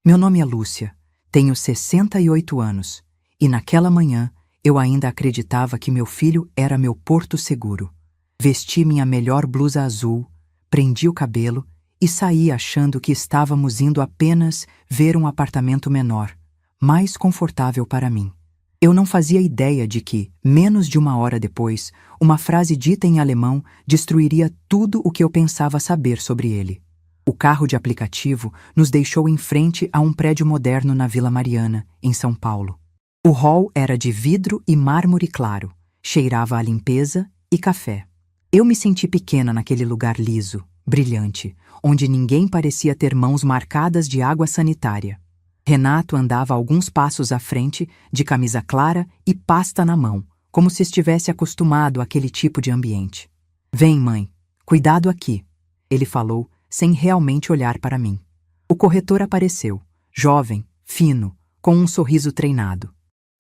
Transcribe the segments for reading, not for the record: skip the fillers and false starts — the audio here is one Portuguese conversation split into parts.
Meu nome é Lúcia, tenho 68 anos, e naquela manhã eu ainda acreditava que meu filho era meu porto seguro. Vesti minha melhor blusa azul, prendi o cabelo e saí achando que estávamos indo apenas ver um apartamento menor, mais confortável para mim. Eu não fazia ideia de que, menos de uma hora depois, uma frase dita em alemão destruiria tudo o que eu pensava saber sobre ele. O carro de aplicativo nos deixou em frente a um prédio moderno na Vila Mariana, em São Paulo. O hall era de vidro e mármore claro, cheirava a limpeza e café. Eu me senti pequena naquele lugar liso, brilhante, onde ninguém parecia ter mãos marcadas de água sanitária. Renato andava alguns passos à frente, de camisa clara e pasta na mão, como se estivesse acostumado àquele tipo de ambiente. "Vem, mãe, cuidado aqui", ele falou, sem realmente olhar para mim. O corretor apareceu, jovem, fino, com um sorriso treinado.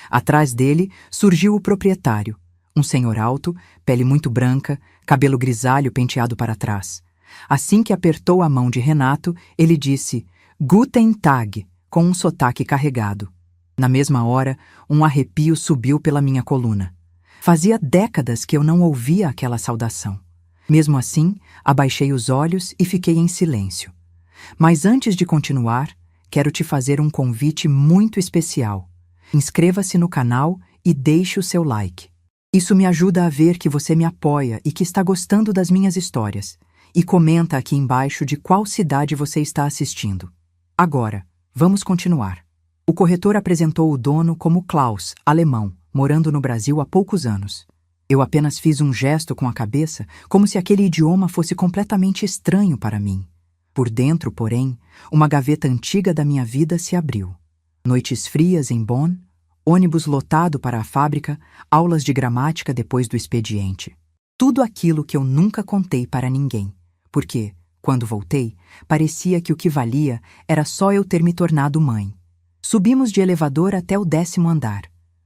Atrás dele surgiu o proprietário, um senhor alto, pele muito branca, cabelo grisalho penteado para trás. Assim que apertou a mão de Renato, ele disse "Guten Tag", com um sotaque carregado. Na mesma hora, um arrepio subiu pela minha coluna. Fazia décadas que eu não ouvia aquela saudação. Mesmo assim, abaixei os olhos e fiquei em silêncio. Mas antes de continuar, quero te fazer um convite muito especial. Inscreva-se no canal e deixe o seu like. Isso me ajuda a ver que você me apoia e que está gostando das minhas histórias. E comenta aqui embaixo de qual cidade você está assistindo. Agora, vamos continuar. O corretor apresentou o dono como Klaus, alemão, morando no Brasil há poucos anos. Eu apenas fiz um gesto com a cabeça, como se aquele idioma fosse completamente estranho para mim. Por dentro, porém, uma gaveta antiga da minha vida se abriu. Noites frias em Bonn, ônibus lotado para a fábrica, aulas de gramática depois do expediente. Tudo aquilo que eu nunca contei para ninguém, porque, quando voltei, parecia que o que valia era só eu ter me tornado mãe. Subimos de elevador até o 10º andar.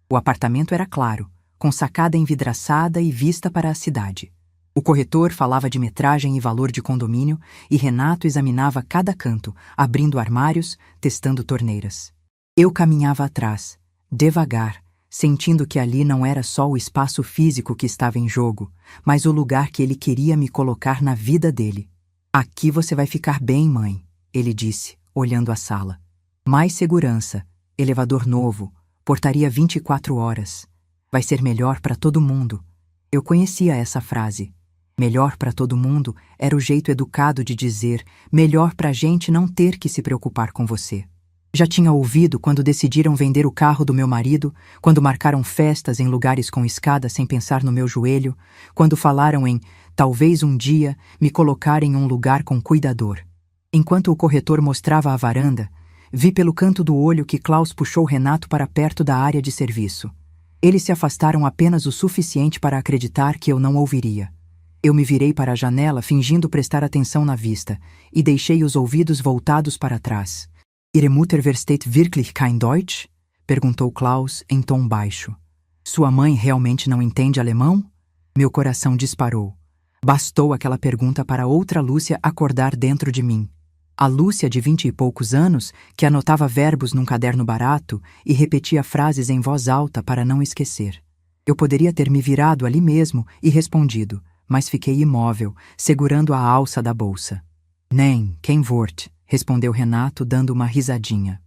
O apartamento era claro, com sacada envidraçada e vista para a cidade. O corretor falava de metragem e valor de condomínio e Renato examinava cada canto, abrindo armários, testando torneiras. Eu caminhava atrás, devagar, sentindo que ali não era só o espaço físico que estava em jogo, mas o lugar que ele queria me colocar na vida dele. "Aqui você vai ficar bem, mãe", ele disse, olhando a sala. "Mais segurança, elevador novo, portaria 24 horas. Vai ser melhor para todo mundo." Eu conhecia essa frase. Melhor para todo mundo era o jeito educado de dizer melhor para a gente não ter que se preocupar com você. Já tinha ouvido quando decidiram vender o carro do meu marido, quando marcaram festas em lugares com escada sem pensar no meu joelho, quando falaram em, talvez um dia, me colocar em um lugar com cuidador. Enquanto o corretor mostrava a varanda, vi pelo canto do olho que Klaus puxou Renato para perto da área de serviço. Eles se afastaram apenas o suficiente para acreditar que eu não ouviria. Eu me virei para a janela fingindo prestar atenção na vista e deixei os ouvidos voltados para trás. "Ihre Mutter versteht wirklich kein Deutsch?" perguntou Klaus em tom baixo. "Sua mãe realmente não entende alemão?" Meu coração disparou. Bastou aquela pergunta para outra Lúcia acordar dentro de mim. A Lúcia de 20 e poucos anos, que anotava verbos num caderno barato e repetia frases em voz alta para não esquecer. Eu poderia ter me virado ali mesmo e respondido, mas fiquei imóvel, segurando a alça da bolsa. "Nein, kein Wort", respondeu Renato, dando uma risadinha.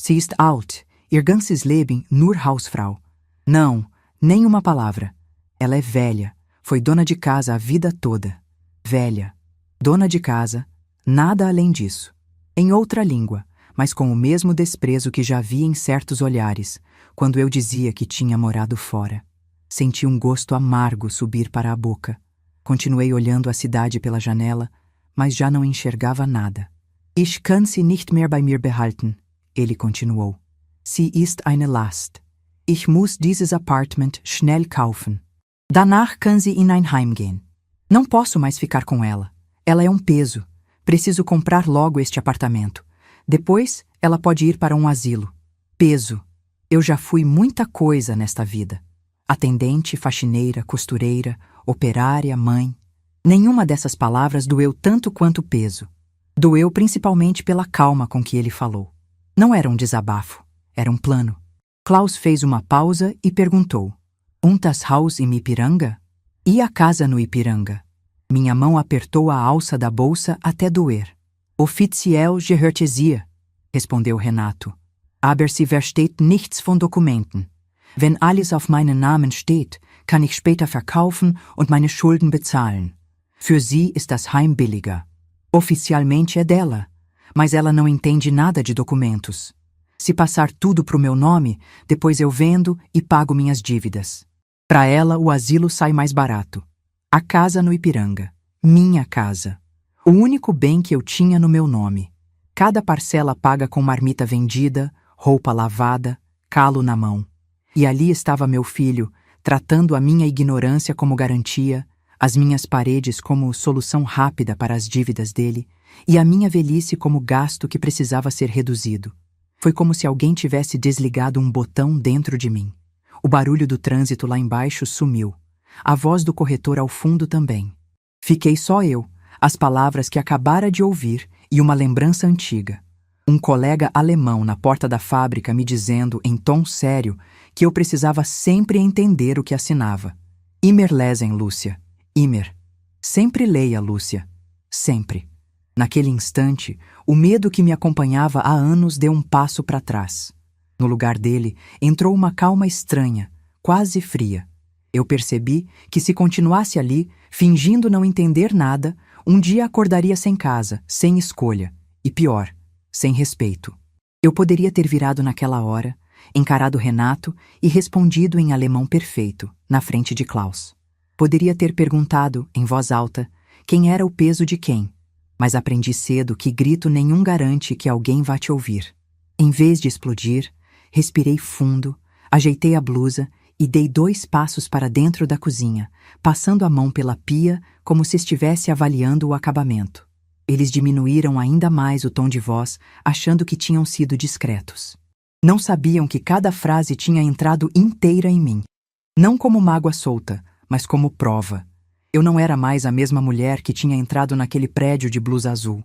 "Sie ist alt, ihr ganzes Leben nur Hausfrau." Não, nem uma palavra. Ela é velha, foi dona de casa a vida toda. Velha, dona de casa, nada além disso. Em outra língua, mas com o mesmo desprezo que já vi em certos olhares, quando eu dizia que tinha morado fora. Senti um gosto amargo subir para a boca. Continuei olhando a cidade pela janela, mas já não enxergava nada. "Ich kann sie nicht mehr bei mir behalten", ele continuou. "Sie ist eine Last. Ich muss dieses Apartment schnell kaufen. Danach kann sie in ein Heim gehen." Não posso mais ficar com ela. Ela é um peso. Preciso comprar logo este apartamento. Depois, ela pode ir para um asilo. Peso. Eu já fui muita coisa nesta vida. Atendente, faxineira, costureira, operária, mãe. Nenhuma dessas palavras doeu tanto quanto peso. Doeu principalmente pela calma com que ele falou. Não era um desabafo, era um plano. Klaus fez uma pausa e perguntou: Das Haus im Ipiranga? E a casa no Ipiranga? Minha mão apertou a alça da bolsa até doer. Offiziell gehört es ihr, respondeu Renato. Aber sie versteht nichts von Dokumenten. Wenn alles auf meinen Namen steht, kann ich später verkaufen und meine Schulden bezahlen. Für sie ist das Heim billiger. Oficialmente é dela, mas ela não entende nada de documentos. Se passar tudo pro meu nome, depois eu vendo e pago minhas dívidas. Para ela, o asilo sai mais barato. A casa no Ipiranga. Minha casa. O único bem que eu tinha no meu nome. Cada parcela paga com marmita vendida, roupa lavada, calo na mão. E ali estava meu filho, tratando a minha ignorância como garantia, as minhas paredes como solução rápida para as dívidas dele, e a minha velhice como gasto que precisava ser reduzido. Foi como se alguém tivesse desligado um botão dentro de mim. O barulho do trânsito lá embaixo sumiu. A voz do corretor ao fundo também. Fiquei só eu, as palavras que acabara de ouvir e uma lembrança antiga. Um colega alemão na porta da fábrica me dizendo, em tom sério, que eu precisava sempre entender o que assinava. Immer lesen, Lúcia. Immer. Sempre leia, Lúcia. Sempre. Naquele instante, o medo que me acompanhava há anos deu um passo para trás. No lugar dele, entrou uma calma estranha, quase fria. Eu percebi que se continuasse ali, fingindo não entender nada, um dia acordaria sem casa, sem escolha, e pior, sem respeito. Eu poderia ter virado naquela hora, encarado Renato e respondido em alemão perfeito, na frente de Klaus. Poderia ter perguntado, em voz alta, quem era o peso de quem, mas aprendi cedo que grito nenhum garante que alguém vá te ouvir. Em vez de explodir, respirei fundo, ajeitei a blusa e dei 2 passos para dentro da cozinha, passando a mão pela pia como se estivesse avaliando o acabamento. Eles diminuíram ainda mais o tom de voz, achando que tinham sido discretos. Não sabiam que cada frase tinha entrado inteira em mim. Não como mágoa solta, mas como prova. Eu não era mais a mesma mulher que tinha entrado naquele prédio de blusa azul.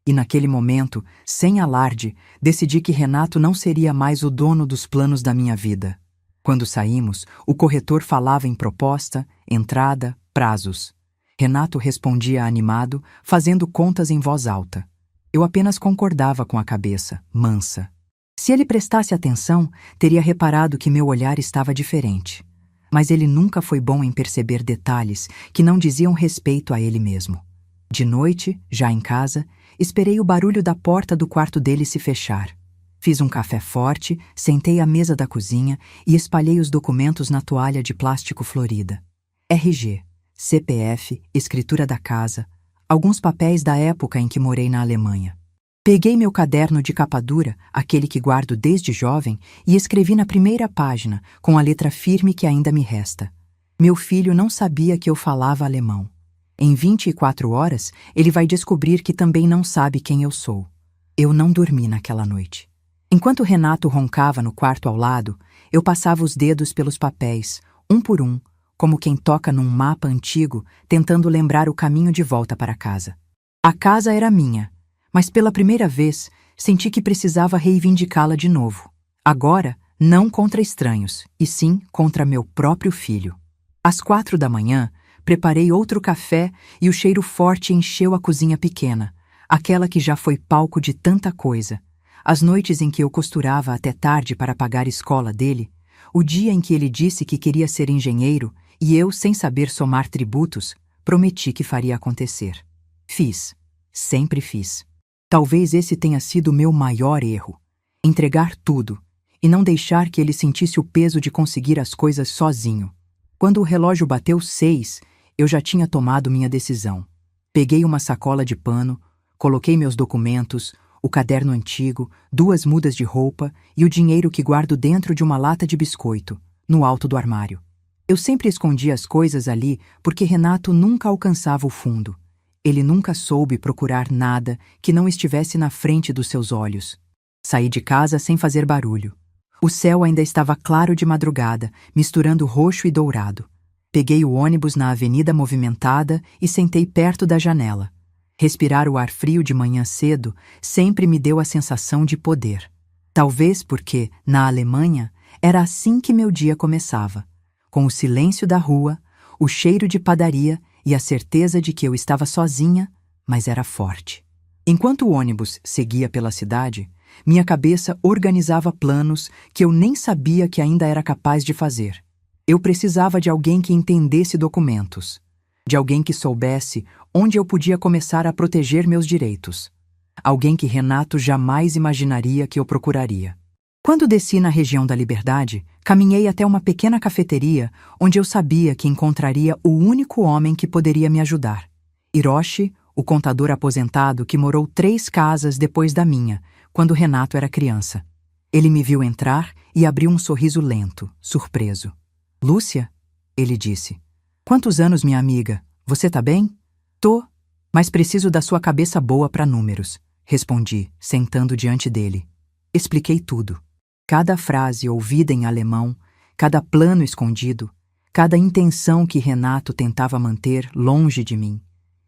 E naquele momento, sem alarde, decidi que Renato não seria mais o dono dos planos da minha vida. Quando saímos, o corretor falava em proposta, entrada, prazos. Renato respondia animado, fazendo contas em voz alta. Eu apenas concordava com a cabeça, mansa. Se ele prestasse atenção, teria reparado que meu olhar estava diferente. Mas ele nunca foi bom em perceber detalhes que não diziam respeito a ele mesmo. De noite, já em casa, esperei o barulho da porta do quarto dele se fechar. Fiz um café forte, sentei à mesa da cozinha e espalhei os documentos na toalha de plástico florida. RG, CPF, escritura da casa, alguns papéis da época em que morei na Alemanha. Peguei meu caderno de capa dura, aquele que guardo desde jovem, e escrevi na primeira página, com a letra firme que ainda me resta. Meu filho não sabia que eu falava alemão. Em 24 horas, ele vai descobrir que também não sabe quem eu sou. Eu não dormi naquela noite. Enquanto Renato roncava no quarto ao lado, eu passava os dedos pelos papéis, um por um, como quem toca num mapa antigo, tentando lembrar o caminho de volta para casa. A casa era minha, mas pela primeira vez senti que precisava reivindicá-la de novo. Agora, não contra estranhos, e sim contra meu próprio filho. Às 4 da manhã, preparei outro café e o cheiro forte encheu a cozinha pequena, aquela que já foi palco de tanta coisa. As noites em que eu costurava até tarde para pagar a escola dele, o dia em que ele disse que queria ser engenheiro e eu, sem saber somar tributos, prometi que faria acontecer. Fiz. Sempre fiz. Talvez esse tenha sido o meu maior erro. Entregar tudo e não deixar que ele sentisse o peso de conseguir as coisas sozinho. Quando o relógio bateu 6, eu já tinha tomado minha decisão. Peguei uma sacola de pano, coloquei meus documentos, o caderno antigo, 2 mudas de roupa e o dinheiro que guardo dentro de uma lata de biscoito, no alto do armário. Eu sempre escondia as coisas ali porque Renato nunca alcançava o fundo. Ele nunca soube procurar nada que não estivesse na frente dos seus olhos. Saí de casa sem fazer barulho. O céu ainda estava claro de madrugada, misturando roxo e dourado. Peguei o ônibus na avenida movimentada e sentei perto da janela. Respirar o ar frio de manhã cedo sempre me deu a sensação de poder. Talvez porque, na Alemanha, era assim que meu dia começava, com o silêncio da rua, o cheiro de padaria e a certeza de que eu estava sozinha, mas era forte. Enquanto o ônibus seguia pela cidade, minha cabeça organizava planos que eu nem sabia que ainda era capaz de fazer. Eu precisava de alguém que entendesse documentos, de alguém que soubesse onde eu podia começar a proteger meus direitos. Alguém que Renato jamais imaginaria que eu procuraria. Quando desci na região da Liberdade, caminhei até uma pequena cafeteria onde eu sabia que encontraria o único homem que poderia me ajudar. Hiroshi, o contador aposentado que morou 3 casas depois da minha, quando Renato era criança. Ele me viu entrar e abriu um sorriso lento, surpreso. "Lúcia?" ele disse. "Quantos anos, minha amiga? Você tá bem?" "Tô, mas preciso da sua cabeça boa para números", respondi, sentando diante dele. Expliquei tudo. Cada frase ouvida em alemão, cada plano escondido, cada intenção que Renato tentava manter longe de mim.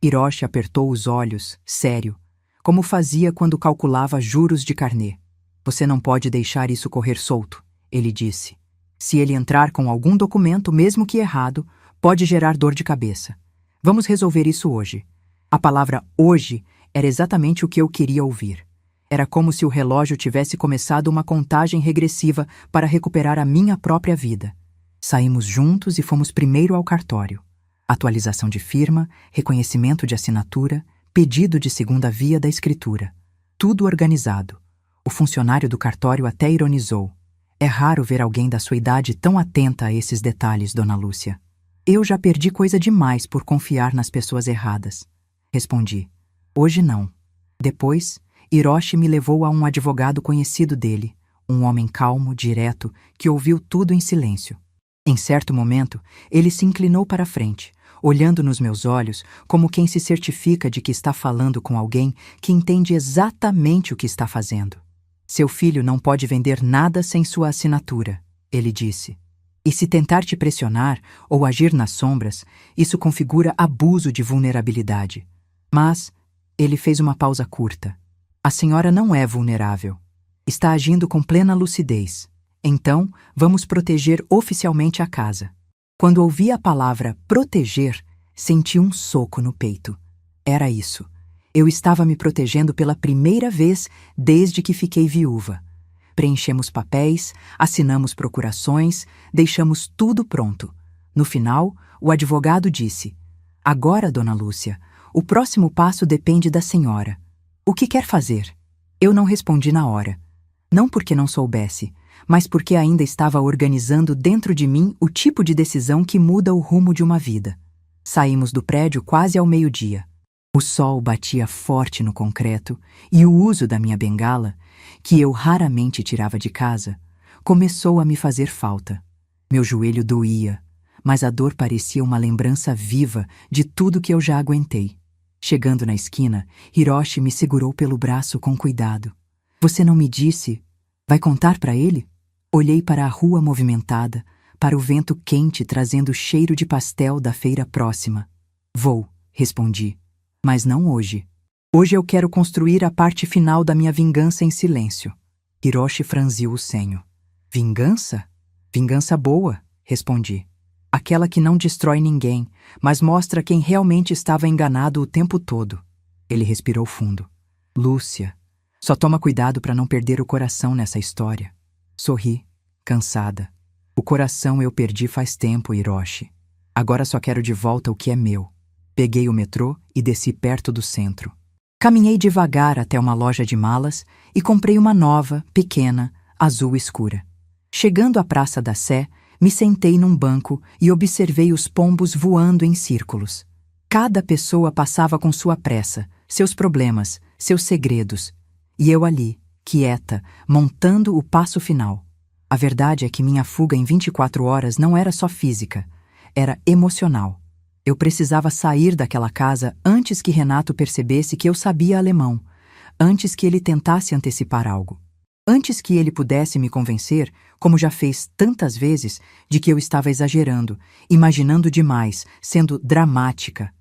Hiroshi apertou os olhos, sério, como fazia quando calculava juros de carnê. "Você não pode deixar isso correr solto", ele disse. "Se ele entrar com algum documento, mesmo que errado, pode gerar dor de cabeça. Vamos resolver isso hoje." A palavra "hoje" era exatamente o que eu queria ouvir. Era como se o relógio tivesse começado uma contagem regressiva para recuperar a minha própria vida. Saímos juntos e fomos primeiro ao cartório. Atualização de firma, reconhecimento de assinatura, pedido de segunda via da escritura. Tudo organizado. O funcionário do cartório até ironizou. "É raro ver alguém da sua idade tão atenta a esses detalhes, Dona Lúcia." "Eu já perdi coisa demais por confiar nas pessoas erradas", respondi. "Hoje não." Depois, Hiroshi me levou a um advogado conhecido dele, um homem calmo, direto, que ouviu tudo em silêncio. Em certo momento, ele se inclinou para a frente, olhando nos meus olhos como quem se certifica de que está falando com alguém que entende exatamente o que está fazendo. "Seu filho não pode vender nada sem sua assinatura", ele disse. "E se tentar te pressionar ou agir nas sombras, isso configura abuso de vulnerabilidade." Mas ele fez uma pausa curta. "A senhora não é vulnerável. Está agindo com plena lucidez. Então, vamos proteger oficialmente a casa." Quando ouvi a palavra proteger, senti um soco no peito. Era isso. Eu estava me protegendo pela primeira vez desde que fiquei viúva. Preenchemos papéis, assinamos procurações, deixamos tudo pronto. No final, o advogado disse: "Agora, Dona Lúcia, o próximo passo depende da senhora. O que quer fazer?" Eu não respondi na hora. Não porque não soubesse, mas porque ainda estava organizando dentro de mim o tipo de decisão que muda o rumo de uma vida. Saímos do prédio quase ao meio-dia. O sol batia forte no concreto e o uso da minha bengala, que eu raramente tirava de casa, começou a me fazer falta. Meu joelho doía, mas a dor parecia uma lembrança viva de tudo que eu já aguentei. Chegando na esquina, Hiroshi me segurou pelo braço com cuidado. "Você não me disse? Vai contar para ele?" Olhei para a rua movimentada, para o vento quente trazendo o cheiro de pastel da feira próxima. "Vou", respondi. "Mas não hoje. Hoje eu quero construir a parte final da minha vingança em silêncio." Hiroshi franziu o senho. "Vingança? Vingança boa", respondi. "Aquela que não destrói ninguém, mas mostra quem realmente estava enganado o tempo todo." Ele respirou fundo. "Lúcia, só toma cuidado para não perder o coração nessa história." Sorri, cansada. "O coração eu perdi faz tempo, Hiroshi. Agora só quero de volta o que é meu." Peguei o metrô e desci perto do centro. Caminhei devagar até uma loja de malas e comprei uma nova, pequena, azul escura. Chegando à Praça da Sé, me sentei num banco e observei os pombos voando em círculos. Cada pessoa passava com sua pressa, seus problemas, seus segredos. E eu ali, quieta, montando o passo final. A verdade é que minha fuga em 24 horas não era só física, era emocional. Eu precisava sair daquela casa antes que Renato percebesse que eu sabia alemão, antes que ele tentasse antecipar algo. Antes que ele pudesse me convencer, como já fez tantas vezes, de que eu estava exagerando, imaginando demais, sendo dramática,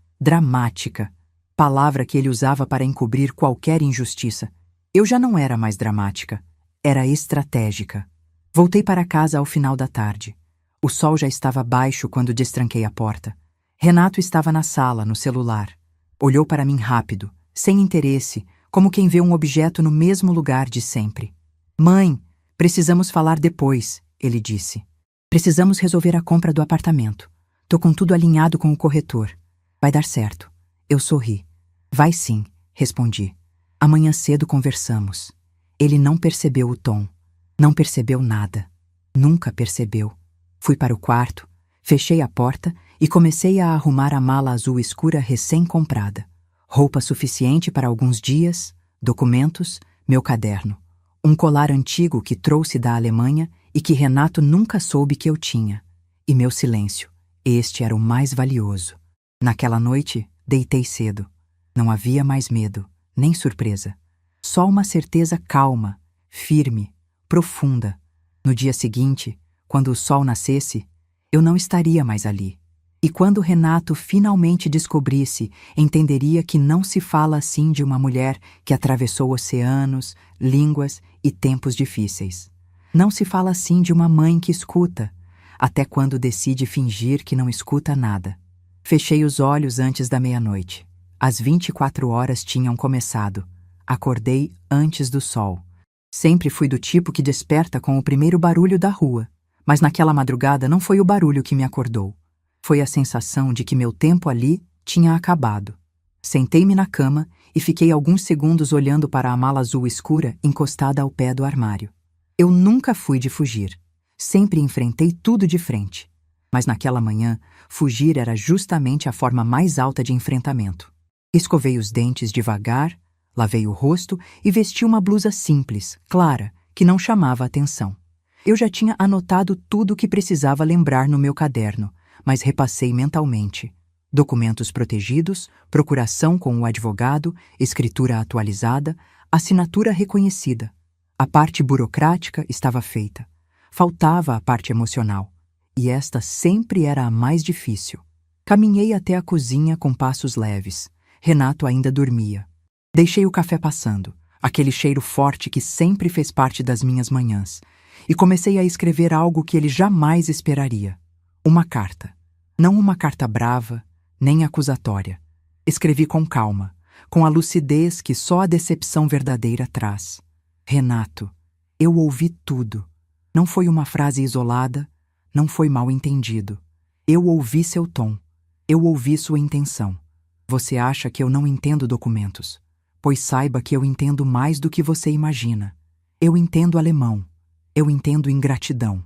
palavra que ele usava para encobrir qualquer injustiça. Eu já não era mais dramática. era estratégica. Voltei para casa ao final da tarde. O sol já estava baixo quando destranquei a porta. Renato estava na sala, no celular. Olhou para mim rápido, sem interesse, como quem vê um objeto no mesmo lugar de sempre. Mãe, precisamos falar depois, ele disse. Precisamos resolver a compra do apartamento. Tô com tudo alinhado com o corretor. Vai dar certo. Eu sorri. Vai sim, respondi. Amanhã cedo conversamos. Ele não percebeu o tom. Não percebeu nada. Nunca percebeu. Fui para o quarto, fechei a porta e comecei a arrumar a mala azul escura recém-comprada. Roupa suficiente para alguns dias, documentos, meu caderno. Um colar antigo que trouxe da Alemanha e que Renato nunca soube que eu tinha. E meu silêncio. Este era o mais valioso. Naquela noite, deitei cedo. Não havia mais medo, nem surpresa. Só uma certeza calma, firme, profunda. No dia seguinte, quando o sol nascesse, eu não estaria mais ali. E quando Renato finalmente descobrisse, entenderia que não se fala assim de uma mulher que atravessou oceanos, línguas e tempos difíceis. Não se fala assim de uma mãe que escuta, até quando decide fingir que não escuta nada. Fechei os olhos antes da meia-noite. As 24 horas tinham começado. Acordei antes do sol. Sempre fui do tipo que desperta com o primeiro barulho da rua. Mas naquela madrugada não foi o barulho que me acordou. Foi a sensação de que meu tempo ali tinha acabado. Sentei-me na cama e fiquei alguns segundos olhando para a mala azul escura encostada ao pé do armário. Eu nunca fui de fugir. Sempre enfrentei tudo de frente. Mas naquela manhã, fugir era justamente a forma mais alta de enfrentamento. Escovei os dentes devagar, lavei o rosto e vesti uma blusa simples, clara, que não chamava atenção. Eu já tinha anotado tudo o que precisava lembrar no meu caderno, mas repassei mentalmente. Documentos protegidos, procuração com o advogado, escritura atualizada, assinatura reconhecida. A parte burocrática estava feita. Faltava a parte emocional. E esta sempre era a mais difícil. Caminhei até a cozinha com passos leves. Renato ainda dormia. Deixei o café passando, aquele cheiro forte que sempre fez parte das minhas manhãs, e comecei a escrever algo que ele jamais esperaria. Uma carta. Não uma carta brava, nem acusatória. Escrevi com calma, com a lucidez que só a decepção verdadeira traz. Renato, eu ouvi tudo. Não foi uma frase isolada, não foi mal entendido. Eu ouvi seu tom. Eu ouvi sua intenção. Você acha que eu não entendo documentos? Pois saiba que eu entendo mais do que você imagina. Eu entendo alemão. Eu entendo ingratidão.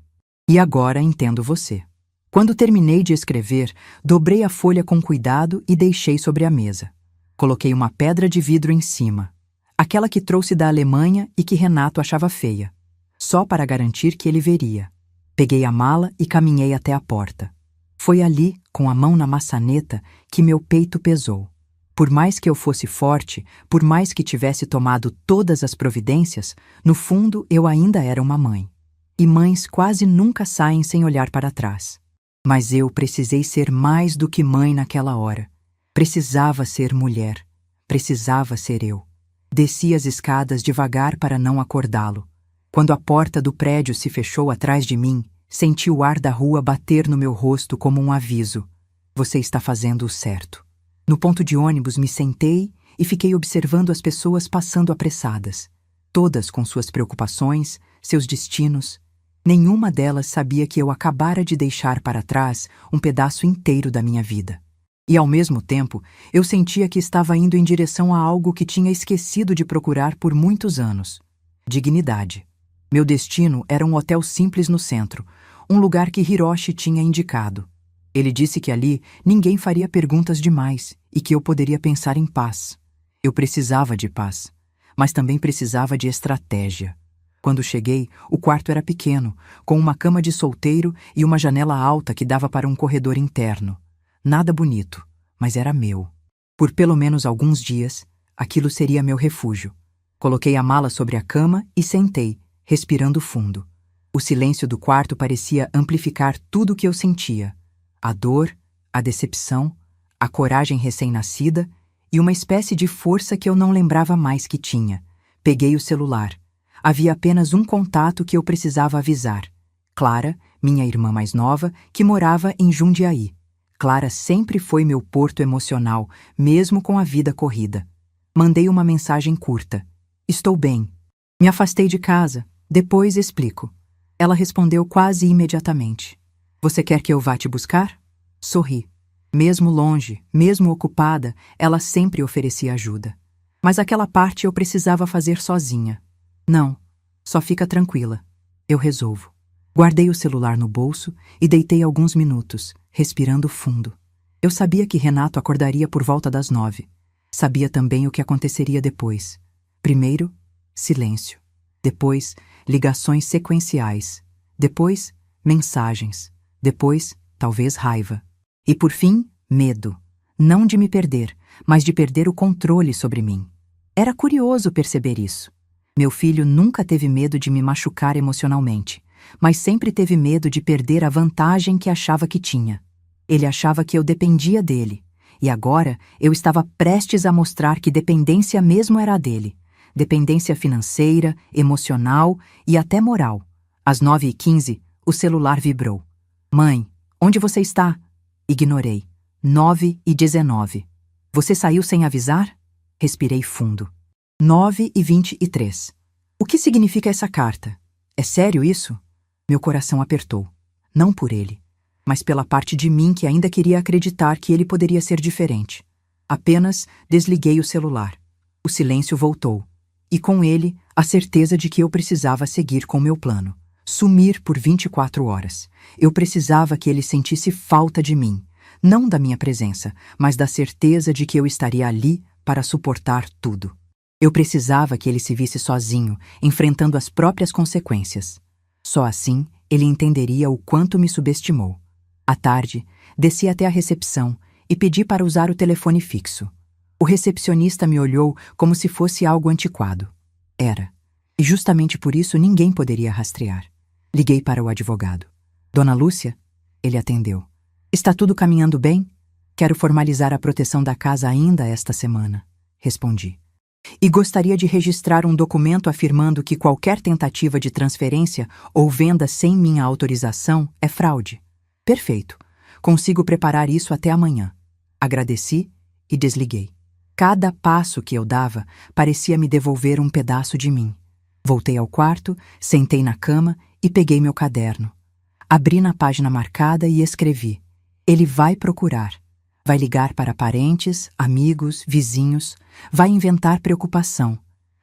E agora entendo você. Quando terminei de escrever, dobrei a folha com cuidado e deixei sobre a mesa. Coloquei uma pedra de vidro em cima. Aquela que trouxe da Alemanha e que Renato achava feia. Só para garantir que ele veria. Peguei a mala e caminhei até a porta. Foi ali, com a mão na maçaneta, que meu peito pesou. Por mais que eu fosse forte, por mais que tivesse tomado todas as providências, no fundo eu ainda era uma mãe. E mães quase nunca saem sem olhar para trás. Mas eu precisei ser mais do que mãe naquela hora. Precisava ser mulher. Precisava ser eu. Desci as escadas devagar para não acordá-lo. Quando a porta do prédio se fechou atrás de mim, senti o ar da rua bater no meu rosto como um aviso. Você está fazendo o certo. No ponto de ônibus me sentei e fiquei observando as pessoas passando apressadas. Todas com suas preocupações, seus destinos. Nenhuma delas sabia que eu acabara de deixar para trás um pedaço inteiro da minha vida. E ao mesmo tempo, eu sentia que estava indo em direção a algo que tinha esquecido de procurar por muitos anos. Dignidade. Meu destino era um hotel simples no centro, um lugar que Hiroshi tinha indicado. Ele disse que ali ninguém faria perguntas demais e que eu poderia pensar em paz. Eu precisava de paz, mas também precisava de estratégia. Quando cheguei, o quarto era pequeno, com uma cama de solteiro e uma janela alta que dava para um corredor interno. Nada bonito, mas era meu. Por pelo menos alguns dias, aquilo seria meu refúgio. Coloquei a mala sobre a cama e sentei, respirando fundo. O silêncio do quarto parecia amplificar tudo o que eu sentia. A dor, a decepção, a coragem recém-nascida e uma espécie de força que eu não lembrava mais que tinha. Peguei o celular. Havia apenas um contato que eu precisava avisar. Clara, minha irmã mais nova, que morava em Jundiaí. Clara sempre foi meu porto emocional, mesmo com a vida corrida. Mandei uma mensagem curta. Estou bem. Me afastei de casa. Depois explico. Ela respondeu quase imediatamente. Você quer que eu vá te buscar? Sorri. Mesmo longe, mesmo ocupada, ela sempre oferecia ajuda. Mas aquela parte eu precisava fazer sozinha. Não, só fica tranquila. Eu resolvo. Guardei o celular no bolso e deitei alguns minutos, respirando fundo. Eu sabia que Renato acordaria por volta das 9. Sabia também o que aconteceria depois. Primeiro, silêncio. Depois, ligações sequenciais. Depois, mensagens. Depois, talvez raiva. E por fim, medo. Não de me perder, mas de perder o controle sobre mim. Era curioso perceber isso. Meu filho nunca teve medo de me machucar emocionalmente, mas sempre teve medo de perder a vantagem que achava que tinha. Ele achava que eu dependia dele, e agora eu estava prestes a mostrar que dependência mesmo era a dele. Dependência financeira, emocional e até moral. Às 9h15, o celular vibrou. Mãe, onde você está? Ignorei. 9h19. Você saiu sem avisar? Respirei fundo. 9h23. O que significa essa carta? É sério isso? Meu coração apertou. Não por ele, mas pela parte de mim que ainda queria acreditar que ele poderia ser diferente. Apenas desliguei o celular. O silêncio voltou. E com ele, a certeza de que eu precisava seguir com meu plano. Sumir por 24 horas. Eu precisava que ele sentisse falta de mim. Não da minha presença, mas da certeza de que eu estaria ali para suportar tudo. Eu precisava que ele se visse sozinho, enfrentando as próprias consequências. Só assim, ele entenderia o quanto me subestimou. À tarde, desci até a recepção e pedi para usar o telefone fixo. O recepcionista me olhou como se fosse algo antiquado. Era. E justamente por isso ninguém poderia rastrear. Liguei para o advogado. Dona Lúcia? Ele atendeu. Está tudo caminhando bem? Quero formalizar a proteção da casa ainda esta semana. Respondi. E gostaria de registrar um documento afirmando que qualquer tentativa de transferência ou venda sem minha autorização é fraude. Perfeito. Consigo preparar isso até amanhã. Agradeci e desliguei. Cada passo que eu dava parecia me devolver um pedaço de mim. Voltei ao quarto, sentei na cama e peguei meu caderno. Abri na página marcada e escrevi. Ele vai procurar. Vai ligar para parentes, amigos, vizinhos. Vai inventar preocupação.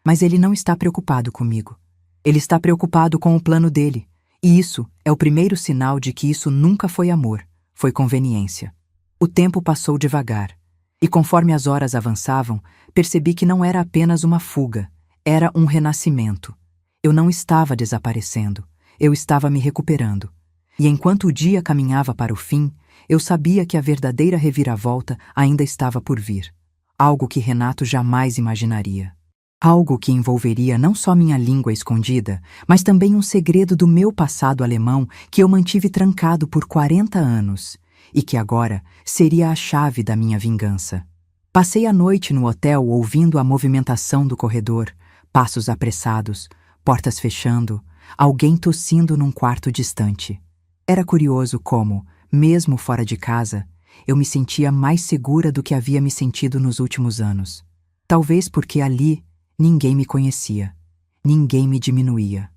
Mas ele não está preocupado comigo. Ele está preocupado com o plano dele. E isso é o primeiro sinal de que isso nunca foi amor, foi conveniência. O tempo passou devagar. E conforme as horas avançavam, percebi que não era apenas uma fuga, era um renascimento. Eu não estava desaparecendo, eu estava me recuperando. E enquanto o dia caminhava para o fim, eu sabia que a verdadeira reviravolta ainda estava por vir. Algo que Renato jamais imaginaria. Algo que envolveria não só minha língua escondida, mas também um segredo do meu passado alemão que eu mantive trancado por 40 anos. E que agora seria a chave da minha vingança. Passei a noite no hotel ouvindo a movimentação do corredor, passos apressados, portas fechando, alguém tossindo num quarto distante. Era curioso como, mesmo fora de casa, eu me sentia mais segura do que havia me sentido nos últimos anos. Talvez porque ali ninguém me conhecia, ninguém me diminuía,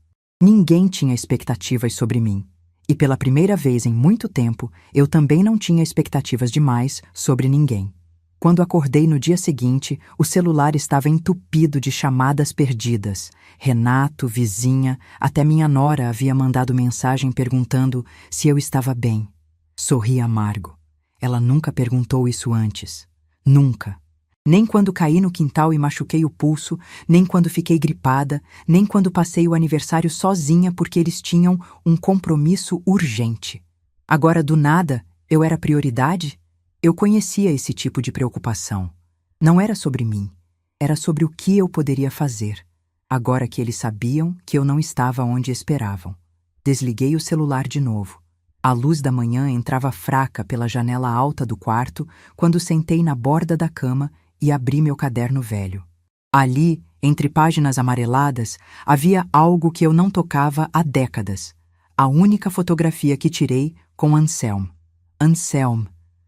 ninguém tinha expectativas sobre mim. E pela primeira vez em muito tempo, eu também não tinha expectativas demais sobre ninguém. Quando acordei no dia seguinte, o celular estava entupido de chamadas perdidas. Renato, vizinha, até minha nora havia mandado mensagem perguntando se eu estava bem. Sorri amargo. Ela nunca perguntou isso antes. Nunca. Nem quando caí no quintal e machuquei o pulso, nem quando fiquei gripada, nem quando passei o aniversário sozinha porque eles tinham um compromisso urgente. Agora, do nada, eu era prioridade? Eu conhecia esse tipo de preocupação. Não era sobre mim, era sobre o que eu poderia fazer, agora que eles sabiam que eu não estava onde esperavam. Desliguei o celular de novo. A luz da manhã entrava fraca pela janela alta do quarto quando sentei na borda da cama e abri meu caderno velho. Ali Entre páginas amareladas, havia algo que eu não tocava há décadas. A única fotografia que tirei com Anselm. Anselm,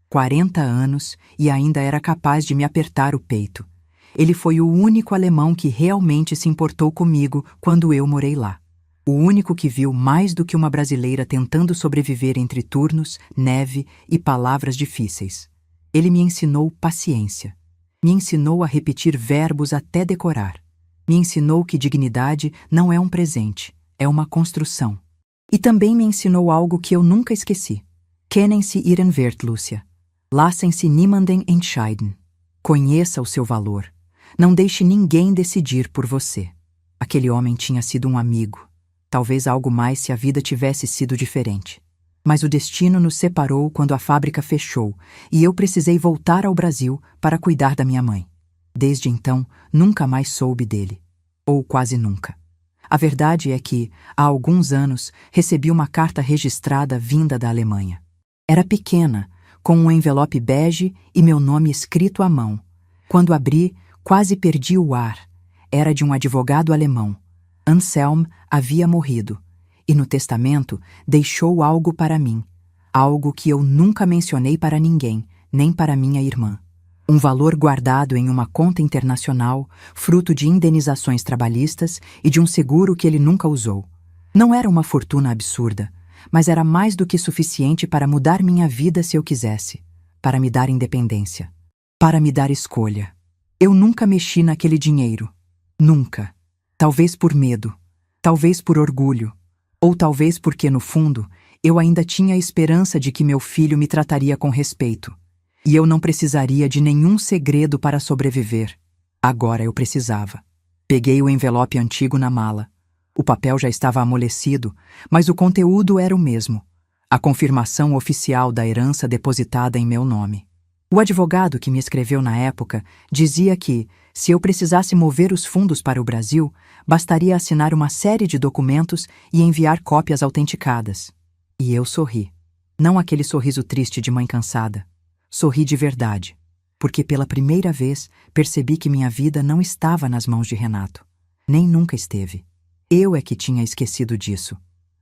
40 anos, e ainda era capaz de me apertar o peito. Ele foi o único alemão que realmente se importou comigo quando eu morei lá. O único que viu mais do que uma brasileira tentando sobreviver entre turnos, neve e palavras difíceis. Ele me ensinou paciência. Me ensinou a repetir verbos até decorar. Me ensinou que dignidade não é um presente, é uma construção. E também me ensinou algo que eu nunca esqueci. Kennen Sie Ihren Wert, Lúcia. Lassen Sie niemanden entscheiden. Conheça o seu valor. Não deixe ninguém decidir por você. Aquele homem tinha sido um amigo. Talvez algo mais se a vida tivesse sido diferente. Mas o destino nos separou quando a fábrica fechou e eu precisei voltar ao Brasil para cuidar da minha mãe. Desde então, nunca mais soube dele. Ou quase nunca. A verdade é que, há alguns anos, recebi uma carta registrada vinda da Alemanha. Era pequena, com um envelope bege e meu nome escrito à mão. Quando abri, quase perdi o ar. Era de um advogado alemão. Anselm havia morrido, e no testamento deixou algo para mim, algo que eu nunca mencionei para ninguém, nem para minha irmã. Um valor guardado em uma conta internacional, fruto de indenizações trabalhistas e de um seguro que ele nunca usou. Não era uma fortuna absurda, mas era mais do que suficiente para mudar minha vida se eu quisesse, para me dar independência, para me dar escolha. Eu nunca mexi naquele dinheiro. Nunca. Talvez por medo, talvez por orgulho, ou talvez porque, no fundo, eu ainda tinha a esperança de que meu filho me trataria com respeito, e eu não precisaria de nenhum segredo para sobreviver. Agora eu precisava. Peguei o envelope antigo na mala. O papel já estava amolecido, mas o conteúdo era o mesmo. A confirmação oficial da herança depositada em meu nome. O advogado que me escreveu na época dizia que, se eu precisasse mover os fundos para o Brasil, bastaria assinar uma série de documentos e enviar cópias autenticadas. E eu sorri. Não aquele sorriso triste de mãe cansada. Sorri de verdade, porque pela primeira vez percebi que minha vida não estava nas mãos de Renato. Nem nunca esteve. Eu é que tinha esquecido disso.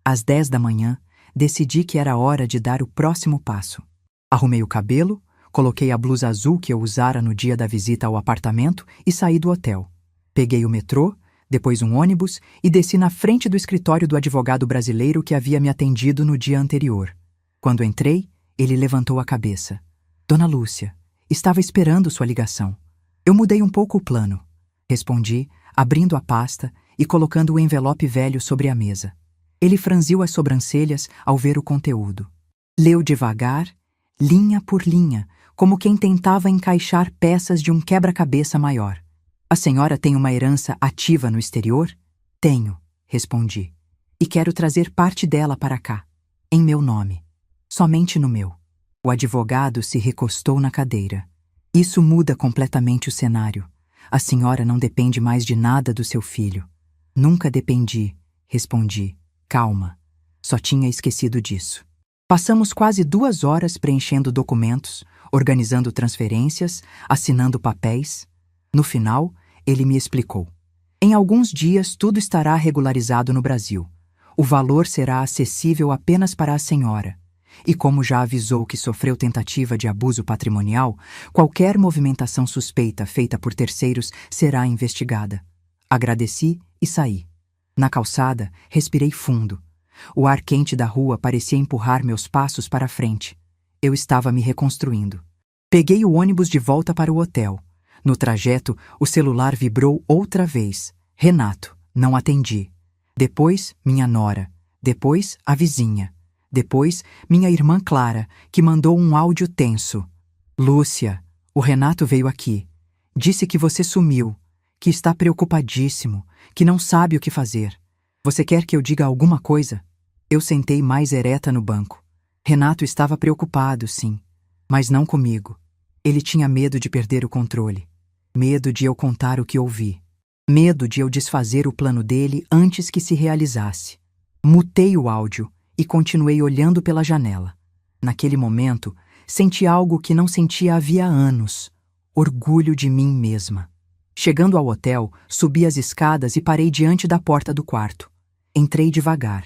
Às 10 da manhã, decidi que era hora de dar o próximo passo. Arrumei o cabelo, coloquei a blusa azul que eu usara no dia da visita ao apartamento e saí do hotel. Peguei o metrô, depois um ônibus e desci na frente do escritório do advogado brasileiro que havia me atendido no dia anterior. Quando entrei, ele levantou a cabeça. Dona Lúcia, estava esperando sua ligação. Eu mudei um pouco o plano. Respondi, abrindo a pasta e colocando o envelope velho sobre a mesa. Ele franziu as sobrancelhas ao ver o conteúdo. Leu devagar, linha por linha, como quem tentava encaixar peças de um quebra-cabeça maior. A senhora tem uma herança ativa no exterior? Tenho, respondi. E quero trazer parte dela para cá, em meu nome. Somente no meu. O advogado se recostou na cadeira. Isso muda completamente o cenário. A senhora não depende mais de nada do seu filho. Nunca dependi, respondi. Calma. Só tinha esquecido disso. Passamos quase 2 horas preenchendo documentos, organizando transferências, assinando papéis. No final, ele me explicou. Em alguns dias tudo estará regularizado no Brasil. O valor será acessível apenas para a senhora. E como já avisou que sofreu tentativa de abuso patrimonial, qualquer movimentação suspeita feita por terceiros será investigada. Agradeci e saí. Na calçada, respirei fundo. O ar quente da rua parecia empurrar meus passos para a frente. Eu estava me reconstruindo. Peguei o ônibus de volta para o hotel. No trajeto, o celular vibrou outra vez. Renato, não atendi. Depois, minha nora. Depois, a vizinha. Depois, minha irmã Clara, que mandou um áudio tenso. Lúcia, o Renato veio aqui. Disse que você sumiu, que está preocupadíssimo, que não sabe o que fazer. Você quer que eu diga alguma coisa? Eu sentei mais ereta no banco. Renato estava preocupado, sim, mas não comigo. Ele tinha medo de perder o controle. Medo de eu contar o que ouvi. Medo de eu desfazer o plano dele antes que se realizasse. Mutei o áudio e continuei olhando pela janela. Naquele momento, senti algo que não sentia havia anos. Orgulho de mim mesma. Chegando ao hotel, subi as escadas e parei diante da porta do quarto. Entrei devagar.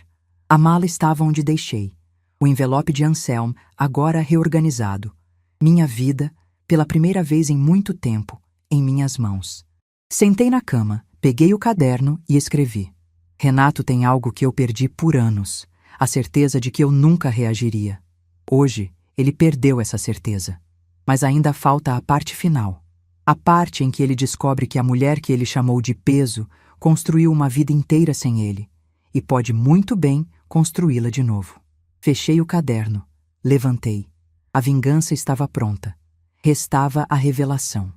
A mala estava onde deixei. O envelope de Anselm, agora reorganizado. Minha vida, pela primeira vez em muito tempo, em minhas mãos. Sentei na cama, peguei o caderno e escrevi. Renato tem algo que eu perdi por anos, a certeza de que eu nunca reagiria. Hoje, ele perdeu essa certeza. Mas ainda falta a parte final. A parte em que ele descobre que a mulher que ele chamou de peso construiu uma vida inteira sem ele e pode muito bem construí-la de novo. Fechei o caderno, levantei. A vingança estava pronta. Restava a revelação.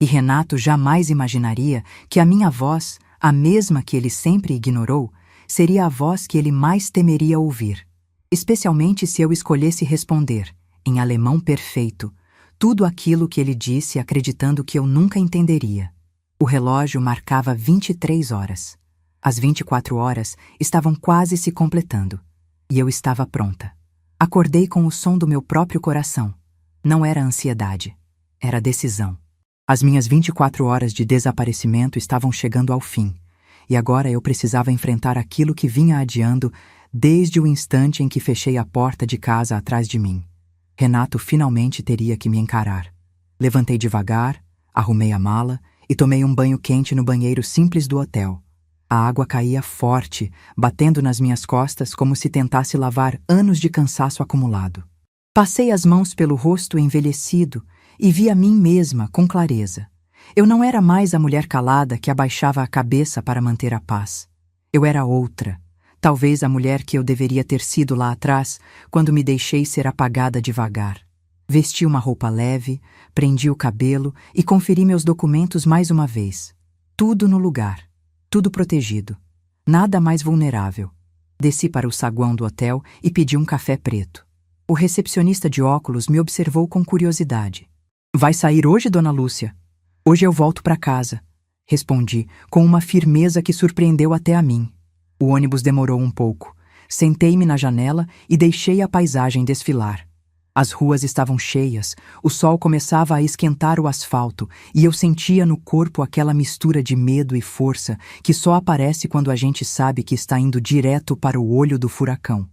E Renato jamais imaginaria que a minha voz, a mesma que ele sempre ignorou, seria a voz que ele mais temeria ouvir. Especialmente se eu escolhesse responder, em alemão perfeito, tudo aquilo que ele disse acreditando que eu nunca entenderia. O relógio marcava 23 horas. As 24 horas estavam quase se completando. E eu estava pronta. Acordei com o som do meu próprio coração. Não era ansiedade. Era decisão. As minhas 24 horas de desaparecimento estavam chegando ao fim. E agora eu precisava enfrentar aquilo que vinha adiando desde o instante em que fechei a porta de casa atrás de mim. Renato finalmente teria que me encarar. Levantei devagar, arrumei a mala e tomei um banho quente no banheiro simples do hotel. A água caía forte, batendo nas minhas costas como se tentasse lavar anos de cansaço acumulado. Passei as mãos pelo rosto envelhecido e vi a mim mesma com clareza. Eu não era mais a mulher calada que abaixava a cabeça para manter a paz. Eu era outra. Talvez a mulher que eu deveria ter sido lá atrás, quando me deixei ser apagada devagar. Vesti uma roupa leve, prendi o cabelo e conferi meus documentos mais uma vez. Tudo no lugar. Tudo protegido. Nada mais vulnerável. Desci para o saguão do hotel e pedi um café preto. O recepcionista de óculos me observou com curiosidade. Vai sair hoje, dona Lúcia? Hoje eu volto para casa. Respondi, com uma firmeza que surpreendeu até a mim. O ônibus demorou um pouco. Sentei-me na janela e deixei a paisagem desfilar. As ruas estavam cheias, o sol começava a esquentar o asfalto e eu sentia no corpo aquela mistura de medo e força que só aparece quando a gente sabe que está indo direto para o olho do furacão.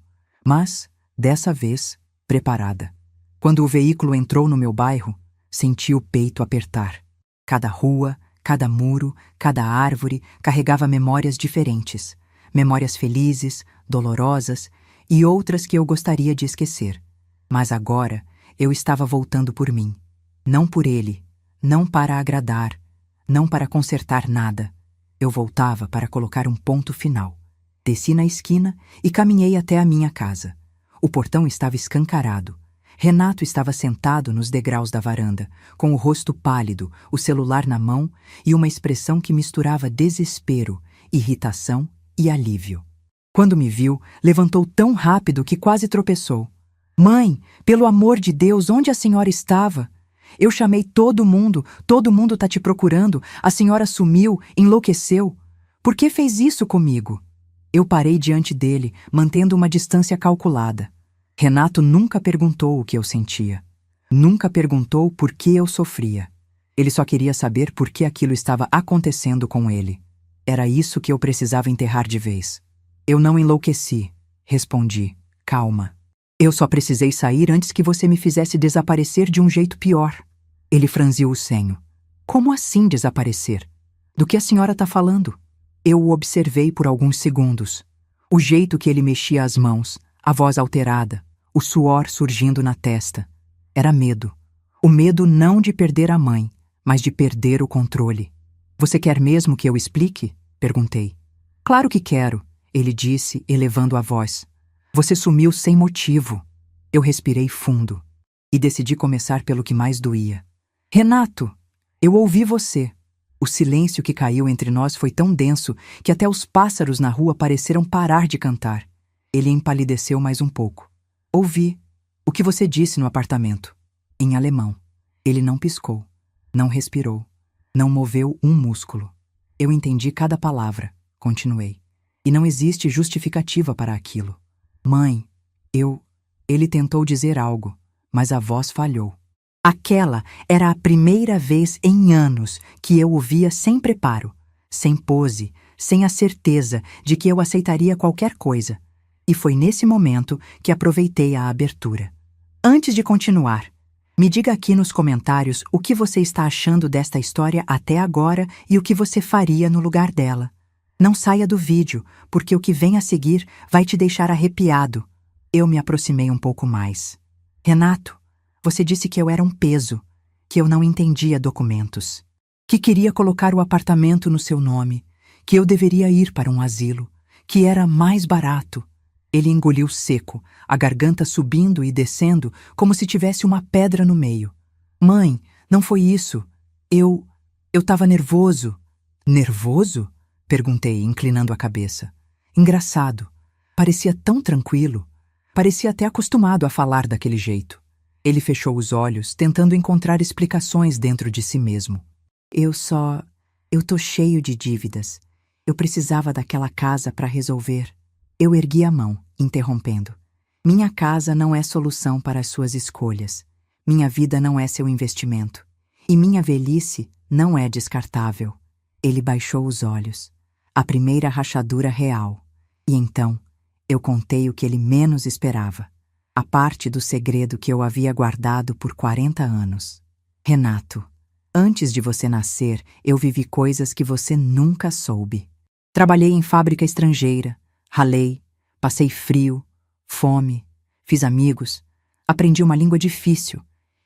Mas, dessa vez, preparada. Quando o veículo entrou no meu bairro, senti o peito apertar. Cada rua, cada muro, cada árvore carregava memórias diferentes. Memórias felizes, dolorosas e outras que eu gostaria de esquecer. Mas agora eu estava voltando por mim. Não por ele, não para agradar, não para consertar nada. Eu voltava para colocar um ponto final. Desci na esquina e caminhei até a minha casa. O portão estava escancarado. Renato estava sentado nos degraus da varanda, com o rosto pálido, o celular na mão e uma expressão que misturava desespero, irritação e alívio. Quando me viu, levantou tão rápido que quase tropeçou. Mãe, pelo amor de Deus, onde a senhora estava? Eu chamei todo mundo tá te procurando, a senhora sumiu, enlouqueceu. Por que fez isso comigo? Eu parei diante dele, mantendo uma distância calculada. Renato nunca perguntou o que eu sentia. Nunca perguntou por que eu sofria. Ele só queria saber por que aquilo estava acontecendo com ele. Era isso que eu precisava enterrar de vez. Eu não enlouqueci, respondi, calma. Eu só precisei sair antes que você me fizesse desaparecer de um jeito pior. Ele franziu o senho. Como assim desaparecer? Do que a senhora está falando? Eu o observei por alguns segundos. O jeito que ele mexia as mãos, a voz alterada, o suor surgindo na testa. Era medo. O medo não de perder a mãe, mas de perder o controle. Você quer mesmo que eu explique? Perguntei. Claro que quero, ele disse, elevando a voz. Você sumiu sem motivo. Eu respirei fundo e decidi começar pelo que mais doía. Renato, eu ouvi você. O silêncio que caiu entre nós foi tão denso que até os pássaros na rua pareceram parar de cantar. Ele empalideceu mais um pouco. Ouvi. O que você disse no apartamento? Em alemão. Ele não piscou, não respirou, não moveu um músculo. Eu entendi cada palavra, continuei. E não existe justificativa para aquilo. Mãe, Ele tentou dizer algo, mas a voz falhou. Aquela era a primeira vez em anos que eu o via sem preparo, sem pose, sem a certeza de que eu aceitaria qualquer coisa. E foi nesse momento que aproveitei a abertura. Antes de continuar, me diga aqui nos comentários o que você está achando desta história até agora e o que você faria no lugar dela. Não saia do vídeo, porque o que vem a seguir vai te deixar arrepiado. Eu me aproximei um pouco mais. Renato, você disse que eu era um peso, que eu não entendia documentos, que queria colocar o apartamento no seu nome, que eu deveria ir para um asilo, que era mais barato. Ele engoliu seco, a garganta subindo e descendo como se tivesse uma pedra no meio. Mãe, não foi isso. Eu estava nervoso. Nervoso? Perguntei, inclinando a cabeça. Engraçado. Parecia tão tranquilo. Parecia até acostumado a falar daquele jeito. Ele fechou os olhos, tentando encontrar explicações dentro de si mesmo. Eu tô cheio de dívidas. Eu precisava daquela casa para resolver. Eu ergui a mão, interrompendo. Minha casa não é solução para as suas escolhas. Minha vida não é seu investimento. E minha velhice não é descartável. Ele baixou os olhos. A primeira rachadura real. E então, eu contei o que ele menos esperava. A parte do segredo que eu havia guardado por 40 anos. Renato, antes de você nascer, eu vivi coisas que você nunca soube. Trabalhei em fábrica estrangeira, ralei, passei frio, fome, fiz amigos, aprendi uma língua difícil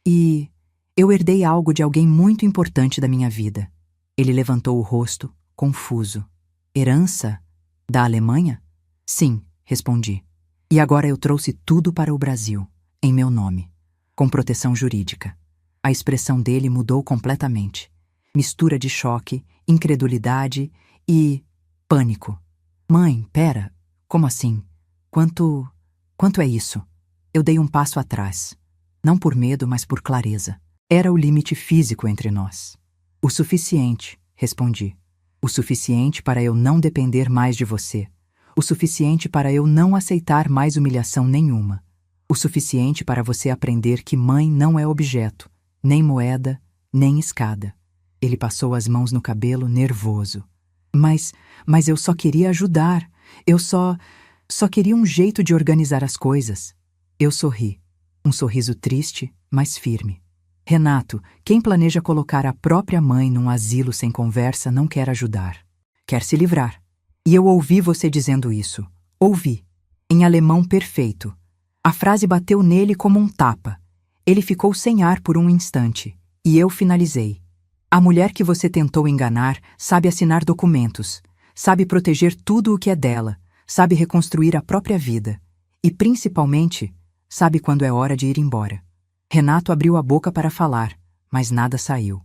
e eu herdei algo de alguém muito importante da minha vida. Ele levantou o rosto, confuso. Herança? Da Alemanha? Sim, respondi. E agora eu trouxe tudo para o Brasil, em meu nome, com proteção jurídica. A expressão dele mudou completamente. Mistura de choque, incredulidade e pânico. Mãe, pera, como assim? Quanto é isso? Eu dei um passo atrás. Não por medo, mas por clareza. Era o limite físico entre nós. O suficiente, respondi. O suficiente para eu não depender mais de você. O suficiente para eu não aceitar mais humilhação nenhuma. O suficiente para você aprender que mãe não é objeto, nem moeda, nem escada. Ele passou as mãos no cabelo, nervoso. Mas eu só queria ajudar. Eu só queria um jeito de organizar as coisas. Eu sorri. Um sorriso triste, mas firme. Renato, quem planeja colocar a própria mãe num asilo sem conversa não quer ajudar. Quer se livrar. E eu ouvi você dizendo isso. Ouvi. Em alemão perfeito. A frase bateu nele como um tapa. Ele ficou sem ar por um instante. E eu finalizei. A mulher que você tentou enganar sabe assinar documentos, sabe proteger tudo o que é dela, sabe reconstruir a própria vida. E, principalmente, sabe quando é hora de ir embora. Renato abriu a boca para falar, mas nada saiu.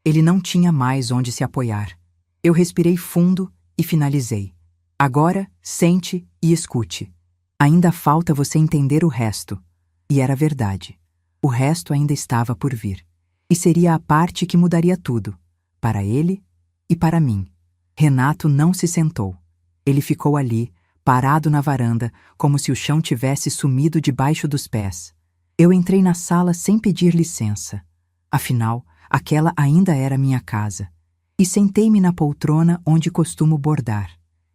Ele não tinha mais onde se apoiar. Eu respirei fundo e finalizei. Agora, sente e escute. Ainda falta você entender o resto. E era verdade. O resto ainda estava por vir. E seria a parte que mudaria tudo. Para ele e para mim. Renato não se sentou. Ele ficou ali, parado na varanda, como se o chão tivesse sumido debaixo dos pés. Eu entrei na sala sem pedir licença. Afinal, aquela ainda era minha casa. E sentei-me na poltrona onde costumo bordar.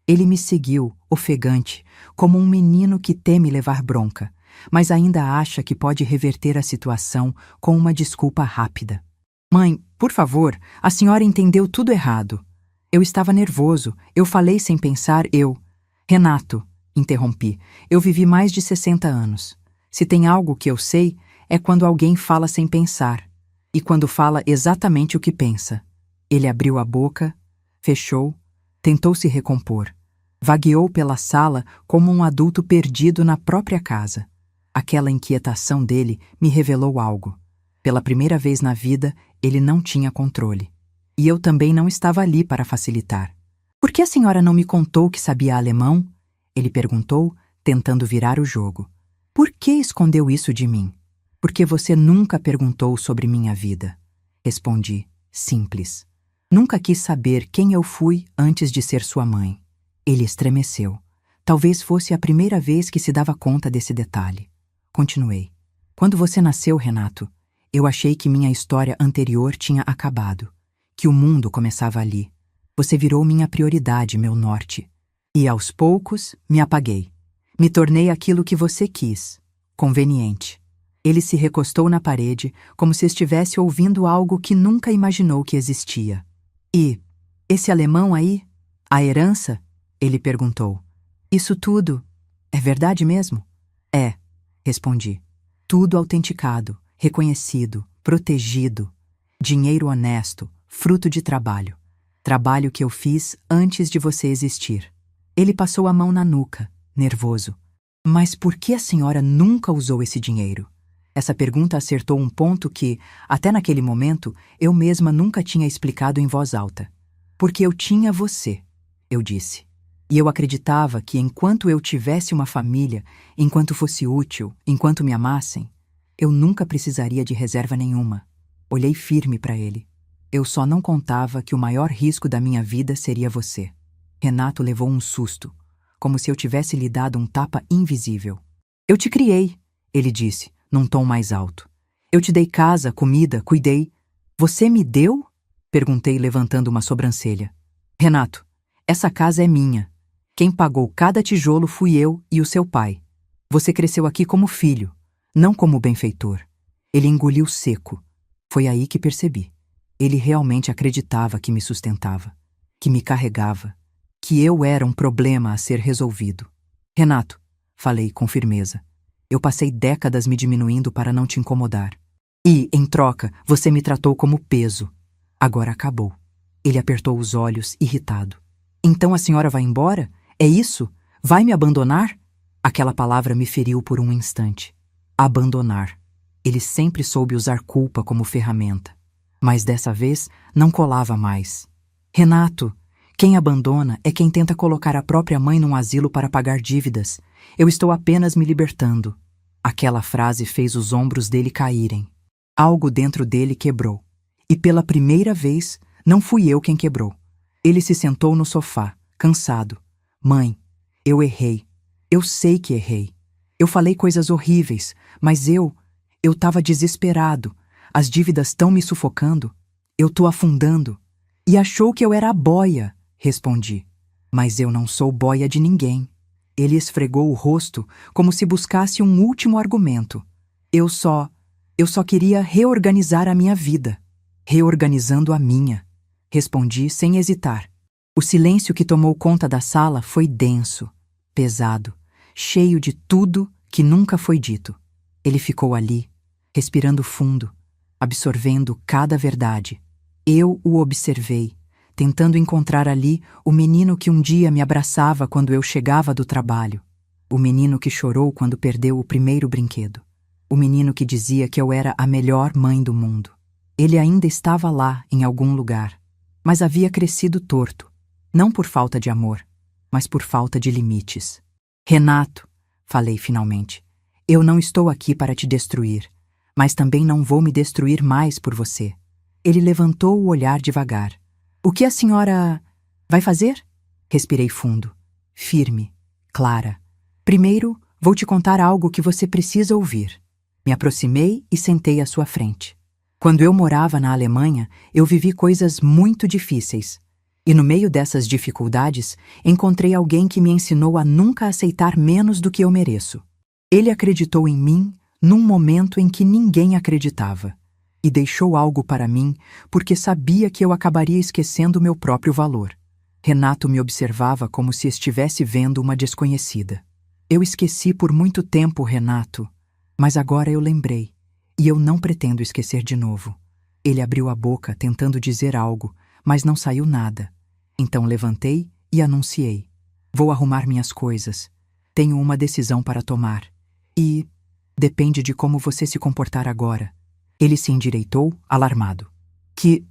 Ele me seguiu, ofegante, como um menino que teme levar bronca, mas ainda acha que pode reverter a situação com uma desculpa rápida. Mãe, por favor, a senhora entendeu tudo errado. Eu estava nervoso, eu falei sem pensar, Renato, interrompi, eu vivi mais de 60 anos. Se tem algo que eu sei, é quando alguém fala sem pensar. E quando fala exatamente o que pensa. Ele abriu a boca, fechou, tentou se recompor. Vagueou pela sala como um adulto perdido na própria casa. Aquela inquietação dele me revelou algo. Pela primeira vez na vida, ele não tinha controle. E eu também não estava ali para facilitar. Por que a senhora não me contou que sabia alemão? Ele perguntou, tentando virar o jogo. Por que escondeu isso de mim? Porque você nunca perguntou sobre minha vida. Respondi, simples. Nunca quis saber quem eu fui antes de ser sua mãe. Ele estremeceu. Talvez fosse a primeira vez que se dava conta desse detalhe. Continuei. Quando você nasceu, Renato, Eu achei que minha história anterior tinha acabado, que o mundo começava ali. Você virou minha prioridade, meu norte. E aos poucos, me apaguei. Me tornei aquilo que você quis, conveniente. Ele se recostou na parede, como se estivesse ouvindo algo que nunca imaginou que existia. E, esse alemão aí? A herança? Ele perguntou. Isso tudo é verdade mesmo? É, respondi. Tudo autenticado, reconhecido, protegido. Dinheiro honesto, fruto de trabalho. Trabalho que eu fiz antes de você existir. Ele passou a mão na nuca, nervoso. Mas por que a senhora nunca usou esse dinheiro? Essa pergunta acertou um ponto que, até naquele momento, eu mesma nunca tinha explicado em voz alta. Porque eu tinha você, eu disse. E eu acreditava que enquanto eu tivesse uma família, enquanto fosse útil, enquanto me amassem, eu nunca precisaria de reserva nenhuma. Olhei firme para ele. Eu só não contava que o maior risco da minha vida seria você. Renato levou um susto, como se eu tivesse lhe dado um tapa invisível. Eu te criei, ele disse, num tom mais alto. Eu te dei casa, comida, cuidei. Você me deu? Perguntei, levantando uma sobrancelha. Renato, essa casa é minha. Quem pagou cada tijolo fui eu e o seu pai. Você cresceu aqui como filho, não como benfeitor. Ele engoliu seco. Foi aí que percebi. Ele realmente acreditava que me sustentava, que me carregava, que eu era um problema a ser resolvido. Renato, falei com firmeza, eu passei décadas me diminuindo para não te incomodar. E, em troca, você me tratou como peso. Agora acabou. Ele apertou os olhos, irritado. Então a senhora vai embora? É isso? Vai me abandonar? Aquela palavra me feriu por um instante. Abandonar. Ele sempre soube usar culpa como ferramenta. Mas dessa vez não colava mais. Renato, quem abandona é quem tenta colocar a própria mãe num asilo para pagar dívidas. Eu estou apenas me libertando. Aquela frase fez os ombros dele caírem. Algo dentro dele quebrou. E pela primeira vez, não fui eu quem quebrou. Ele se sentou no sofá, cansado. Mãe, eu errei. Eu sei que errei. Eu falei coisas horríveis, mas eu estava desesperado. As dívidas estão me sufocando. Eu tô afundando. E achou que eu era a boia, respondi. Mas eu não sou boia de ninguém. Ele esfregou o rosto como se buscasse um último argumento. Eu só queria reorganizar a minha vida. Reorganizando a minha. Respondi sem hesitar. O silêncio que tomou conta da sala foi denso, pesado, cheio de tudo que nunca foi dito. Ele ficou ali, respirando fundo, absorvendo cada verdade. Eu o observei, tentando encontrar ali o menino que um dia me abraçava quando eu chegava do trabalho. O menino que chorou quando perdeu o primeiro brinquedo. O menino que dizia que eu era a melhor mãe do mundo. Ele ainda estava lá, em algum lugar, mas havia crescido torto. Não por falta de amor, mas por falta de limites. Renato, falei finalmente, eu não estou aqui para te destruir, mas também não vou me destruir mais por você. Ele levantou o olhar devagar. O que a senhora vai fazer? Respirei fundo, firme, clara. Primeiro, vou te contar algo que você precisa ouvir. Me aproximei e sentei à sua frente. Quando eu morava na Alemanha, eu vivi coisas muito difíceis. E no meio dessas dificuldades, encontrei alguém que me ensinou a nunca aceitar menos do que eu mereço. Ele acreditou em mim num momento em que ninguém acreditava. E deixou algo para mim porque sabia que eu acabaria esquecendo meu próprio valor. Renato me observava como se estivesse vendo uma desconhecida. Eu esqueci por muito tempo, Renato, mas agora eu lembrei, e eu não pretendo esquecer de novo. Ele abriu a boca tentando dizer algo, mas não saiu nada. Então levantei e anunciei. Vou arrumar minhas coisas. Tenho uma decisão para tomar. E depende de como você se comportar agora. Ele se endireitou, alarmado. Que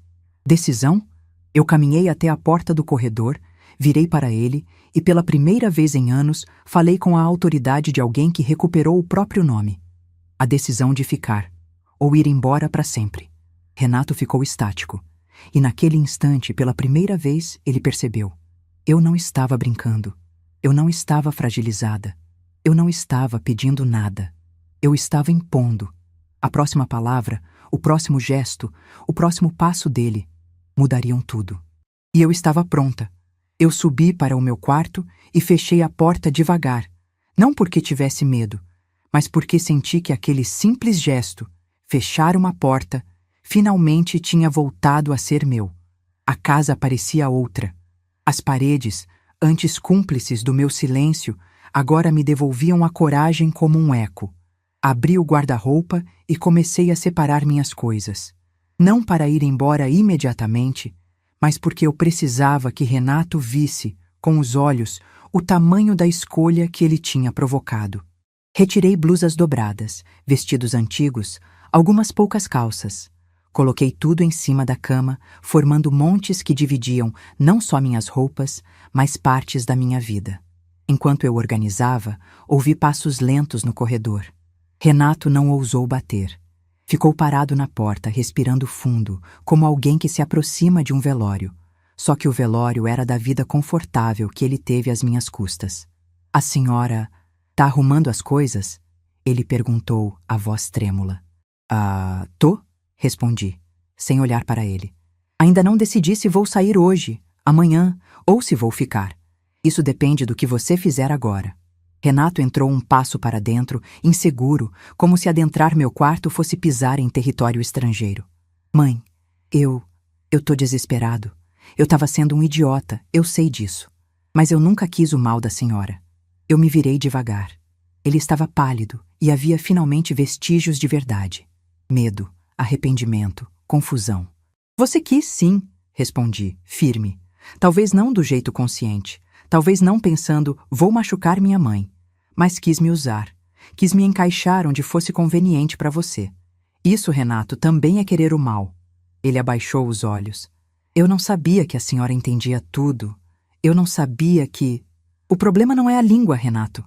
decisão? Eu caminhei até a porta do corredor, virei para ele e pela primeira vez em anos falei com a autoridade de alguém que recuperou o próprio nome. A decisão de ficar, ou ir embora para sempre. Renato ficou estático. E naquele instante, pela primeira vez, ele percebeu. Eu não estava brincando. Eu não estava fragilizada. Eu não estava pedindo nada. Eu estava impondo. A próxima palavra, o próximo gesto, o próximo passo dele mudariam tudo. E eu estava pronta. Eu subi para o meu quarto e fechei a porta devagar, não porque tivesse medo, mas porque senti que aquele simples gesto, fechar uma porta, finalmente tinha voltado a ser meu. A casa parecia outra. As paredes, antes cúmplices do meu silêncio, agora me devolviam a coragem como um eco. Abri o guarda-roupa e comecei a separar minhas coisas. Não para ir embora imediatamente, mas porque eu precisava que Renato visse, com os olhos, o tamanho da escolha que ele tinha provocado. Retirei blusas dobradas, vestidos antigos, algumas poucas calças. Coloquei tudo em cima da cama, formando montes que dividiam não só minhas roupas, mas partes da minha vida. Enquanto eu organizava, ouvi passos lentos no corredor. Renato não ousou bater. Ficou parado na porta, respirando fundo, como alguém que se aproxima de um velório. Só que o velório era da vida confortável que ele teve às minhas custas. A senhora tá arrumando as coisas? Ele perguntou, a voz trêmula. Tô? Respondi, sem olhar para ele. Ainda não decidi se vou sair hoje, amanhã, ou se vou ficar. Isso depende do que você fizer agora. Renato entrou um passo para dentro, inseguro, como se adentrar meu quarto fosse pisar em território estrangeiro. Mãe, eu tô desesperado. Eu estava sendo um idiota, eu sei disso. Mas eu nunca quis o mal da senhora. Eu me virei devagar. Ele estava pálido e havia finalmente vestígios de verdade. Medo, arrependimento, confusão. Você quis sim, respondi, firme. Talvez não do jeito consciente. Talvez não pensando, vou machucar minha mãe. Mas quis me usar. Quis me encaixar onde fosse conveniente para você. Isso, Renato, também é querer o mal. Ele abaixou os olhos. Eu não sabia que a senhora entendia tudo. Eu não sabia que... O problema não é a língua, Renato.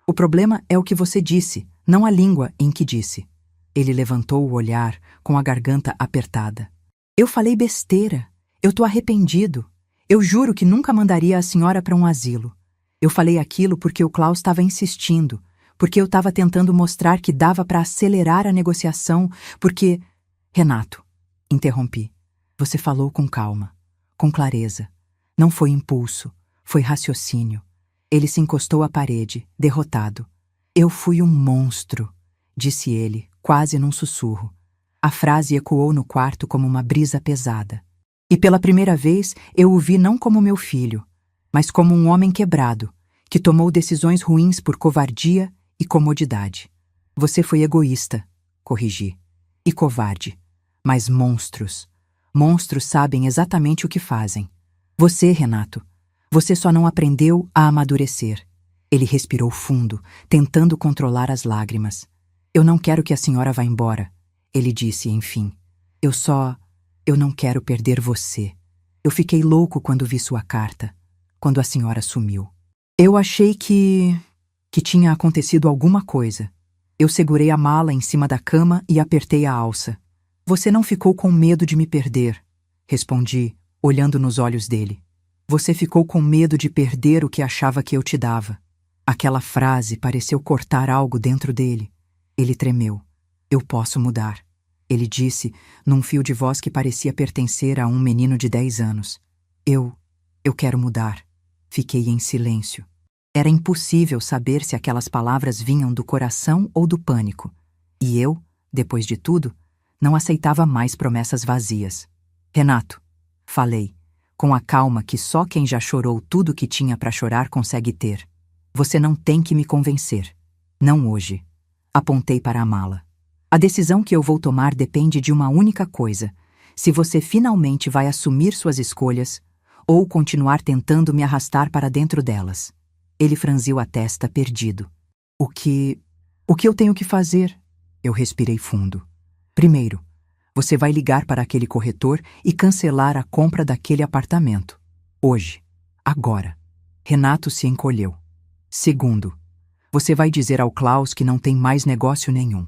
O problema é o que você disse, não a língua em que disse. Ele levantou o olhar, com a garganta apertada. Eu falei besteira. Eu tô arrependido. Eu juro que nunca mandaria a senhora para um asilo. Eu falei aquilo porque o Klaus estava insistindo, porque eu estava tentando mostrar que dava para acelerar a negociação, porque... Renato, interrompi. Você falou com calma, com clareza. Não foi impulso, foi raciocínio. Ele se encostou à parede, derrotado. Eu fui um monstro, disse ele, quase num sussurro. A frase ecoou no quarto como uma brisa pesada. E pela primeira vez eu o vi não como meu filho, mas como um homem quebrado, que tomou decisões ruins por covardia e comodidade. Você foi egoísta, corrigi, e covarde. Mas monstros sabem exatamente o que fazem. Você, Renato, você só não aprendeu a amadurecer. Ele respirou fundo, tentando controlar as lágrimas. Eu não quero que a senhora vá embora, ele disse, enfim. Eu não quero perder você. Eu fiquei louco quando vi sua carta, quando a senhora sumiu. Eu achei que tinha acontecido alguma coisa. Eu segurei a mala em cima da cama e apertei a alça. Você não ficou com medo de me perder, respondi, olhando nos olhos dele. Você ficou com medo de perder o que achava que eu te dava. Aquela frase pareceu cortar algo dentro dele. Ele tremeu. Eu posso mudar. Ele disse, num fio de voz que parecia pertencer a um menino de 10 anos. Eu quero mudar. Fiquei em silêncio. Era impossível saber se aquelas palavras vinham do coração ou do pânico. E eu, depois de tudo, não aceitava mais promessas vazias. Renato, falei, com a calma que só quem já chorou tudo que tinha para chorar consegue ter. Você não tem que me convencer. Não hoje. Apontei para a mala. A decisão que eu vou tomar depende de uma única coisa: se você finalmente vai assumir suas escolhas ou continuar tentando me arrastar para dentro delas. Ele franziu a testa, perdido. O que eu tenho que fazer? Eu respirei fundo. Primeiro, você vai ligar para aquele corretor e cancelar a compra daquele apartamento. Hoje. Agora. Renato se encolheu. Segundo, você vai dizer ao Klaus que não tem mais negócio nenhum.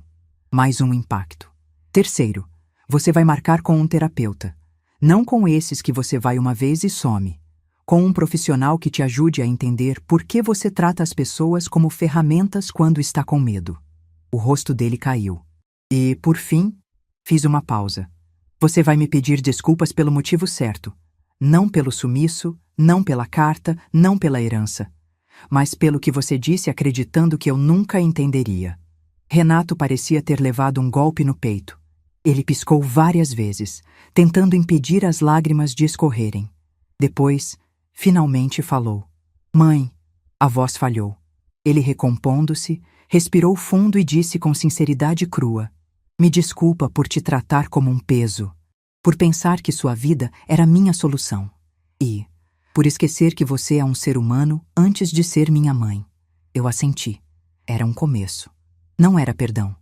Mais um impacto. Terceiro, você vai marcar com um terapeuta. Não com esses que você vai uma vez e some. Com um profissional que te ajude a entender por que você trata as pessoas como ferramentas quando está com medo. O rosto dele caiu. E, por fim, Fiz uma pausa. Você vai me pedir desculpas pelo motivo certo. Não pelo sumiço, não pela carta, não pela herança. Mas pelo que você disse acreditando que eu nunca entenderia. Renato parecia ter levado um golpe no peito. Ele piscou várias vezes, tentando impedir as lágrimas de escorrerem. Depois, finalmente falou. Mãe, a voz falhou. Ele, recompondo-se, respirou fundo e disse com sinceridade crua. Me desculpa por te tratar como um peso, por pensar que sua vida era minha solução e por esquecer que você é um ser humano antes de ser minha mãe. Eu assenti. Era um começo. Não era perdão.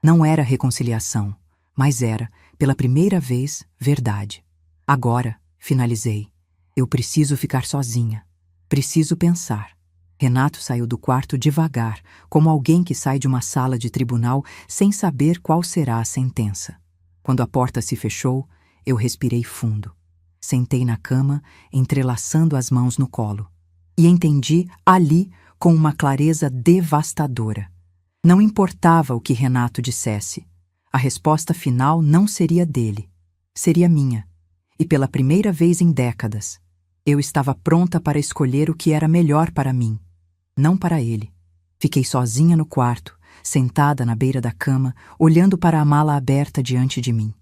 Não era reconciliação. Mas era, pela primeira vez, verdade. Agora, finalizei. Eu preciso ficar sozinha. Preciso pensar. Renato saiu do quarto devagar, como alguém que sai de uma sala de tribunal sem saber qual será a sentença. Quando a porta se fechou, eu respirei fundo. Sentei na cama, entrelaçando as mãos no colo. E entendi, ali, com uma clareza devastadora. Não importava o que Renato dissesse. A resposta final não seria dele. Seria minha. E pela primeira vez em décadas, eu estava pronta para escolher o que era melhor para mim, não para ele. Fiquei sozinha no quarto, sentada na beira da cama, olhando para a mala aberta diante de mim.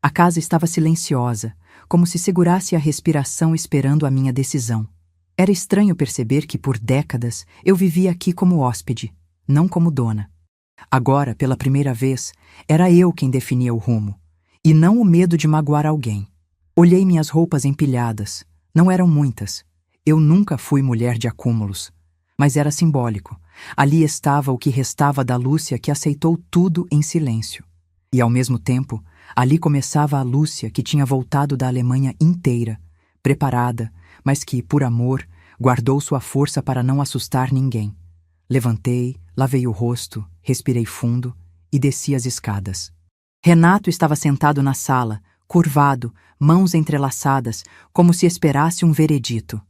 A casa estava silenciosa, como se segurasse a respiração esperando a minha decisão. Era estranho perceber que, por décadas, eu vivia aqui como hóspede, não como dona. Agora, pela primeira vez, era eu quem definia o rumo, e não o medo de magoar alguém. Olhei minhas roupas empilhadas. Não eram muitas. Eu nunca fui mulher de acúmulos. Mas era simbólico. Ali estava o que restava da Lúcia que aceitou tudo em silêncio. E, ao mesmo tempo, ali começava a Lúcia que tinha voltado da Alemanha inteira, preparada, mas que, por amor, guardou sua força para não assustar ninguém. Levantei, lavei o rosto, respirei fundo e desci as escadas. Renato estava sentado na sala, curvado, mãos entrelaçadas, como se esperasse um veredito.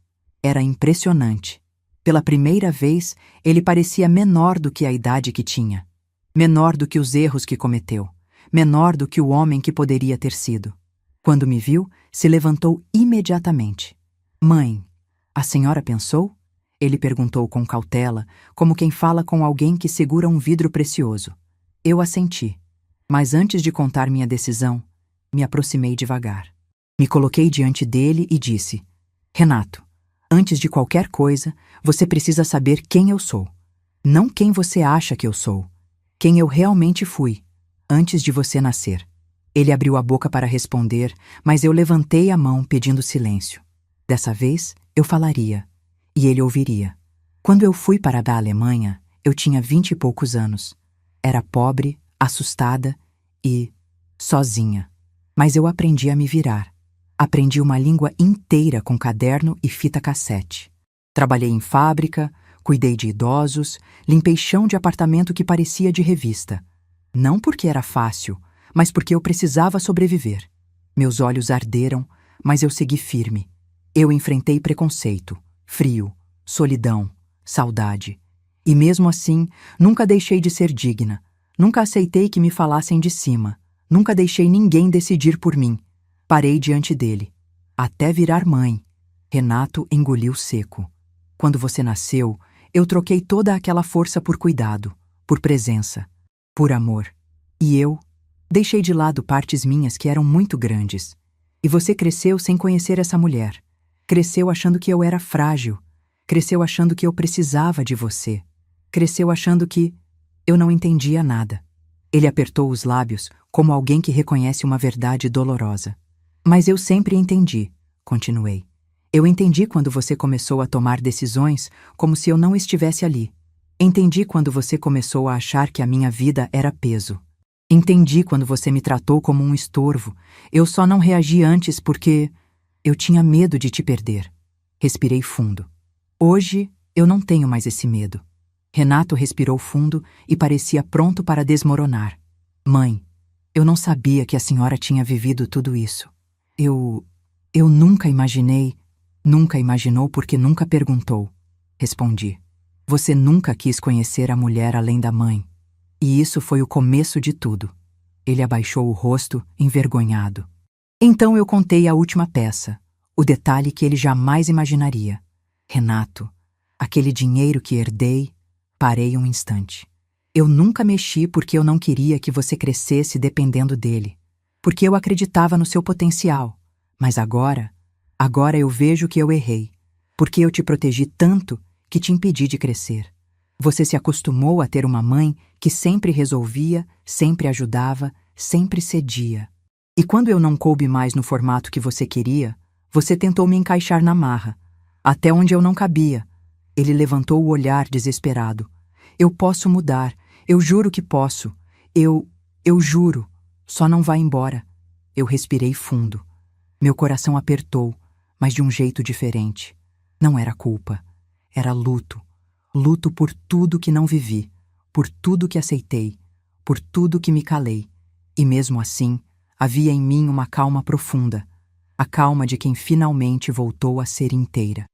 Era impressionante. Pela primeira vez, ele parecia menor do que a idade que tinha. Menor do que os erros que cometeu. Menor do que o homem que poderia ter sido. Quando me viu, se levantou imediatamente. Mãe, a senhora pensou? Ele perguntou com cautela, como quem fala com alguém que segura um vidro precioso. Eu assenti. Mas antes de contar minha decisão, me aproximei devagar. Me coloquei diante dele e disse: Renato, antes de qualquer coisa, você precisa saber quem eu sou. Não quem você acha que eu sou. Quem eu realmente fui, antes de você nascer. Ele abriu a boca para responder, mas eu levantei a mão pedindo silêncio. Dessa vez, eu falaria, e ele ouviria. Quando eu fui para a Alemanha, eu tinha 20 e poucos anos. Era pobre, assustada e sozinha. Mas eu aprendi a me virar. Aprendi uma língua inteira com caderno e fita cassete. Trabalhei em fábrica, cuidei de idosos, limpei chão de apartamento que parecia de revista. Não porque era fácil, mas porque eu precisava sobreviver. Meus olhos arderam, mas eu segui firme. Eu enfrentei preconceito, frio, solidão, saudade. E mesmo assim, nunca deixei de ser digna. Nunca aceitei que me falassem de cima. Nunca deixei ninguém decidir por mim. Parei diante dele. Até virar mãe. Renato engoliu seco. Quando você nasceu, eu troquei toda aquela força por cuidado, por presença, por amor. E eu deixei de lado partes minhas que eram muito grandes. E você cresceu sem conhecer essa mulher. Cresceu achando que eu era frágil. Cresceu achando que eu precisava de você. Cresceu achando que eu não entendia nada. Ele apertou os lábios, como alguém que reconhece uma verdade dolorosa. Mas eu sempre entendi, continuei. Eu entendi quando você começou a tomar decisões como se eu não estivesse ali. Entendi quando você começou a achar que a minha vida era peso. Entendi quando você me tratou como um estorvo. Eu só não reagi antes porque eu tinha medo de te perder. Respirei fundo. Hoje, eu não tenho mais esse medo. Renato respirou fundo e parecia pronto para desmoronar. Mãe, eu não sabia que a senhora tinha vivido tudo isso. Eu nunca imaginei. Nunca imaginou porque nunca perguntou. Respondi. Você nunca quis conhecer a mulher além da mãe. E isso foi o começo de tudo. Ele abaixou o rosto, envergonhado. Então eu contei a última peça, o detalhe que ele jamais imaginaria. Renato, aquele dinheiro que herdei, parei um instante. Eu nunca mexi porque eu não queria que você crescesse dependendo dele, porque eu acreditava no seu potencial. Mas agora eu vejo que eu errei, porque eu te protegi tanto que te impedi de crescer. Você se acostumou a ter uma mãe que sempre resolvia, sempre ajudava, sempre cedia. E quando eu não coube mais no formato que você queria, você tentou me encaixar na marra, até onde eu não cabia. Ele levantou o olhar desesperado. Eu posso mudar, eu juro que posso. Eu juro, só não vá embora. Eu respirei fundo. Meu coração apertou, mas de um jeito diferente. Não era culpa, era luto. Luto por tudo que não vivi, por tudo que aceitei, por tudo que me calei. E mesmo assim, havia em mim uma calma profunda, a calma de quem finalmente voltou a ser inteira.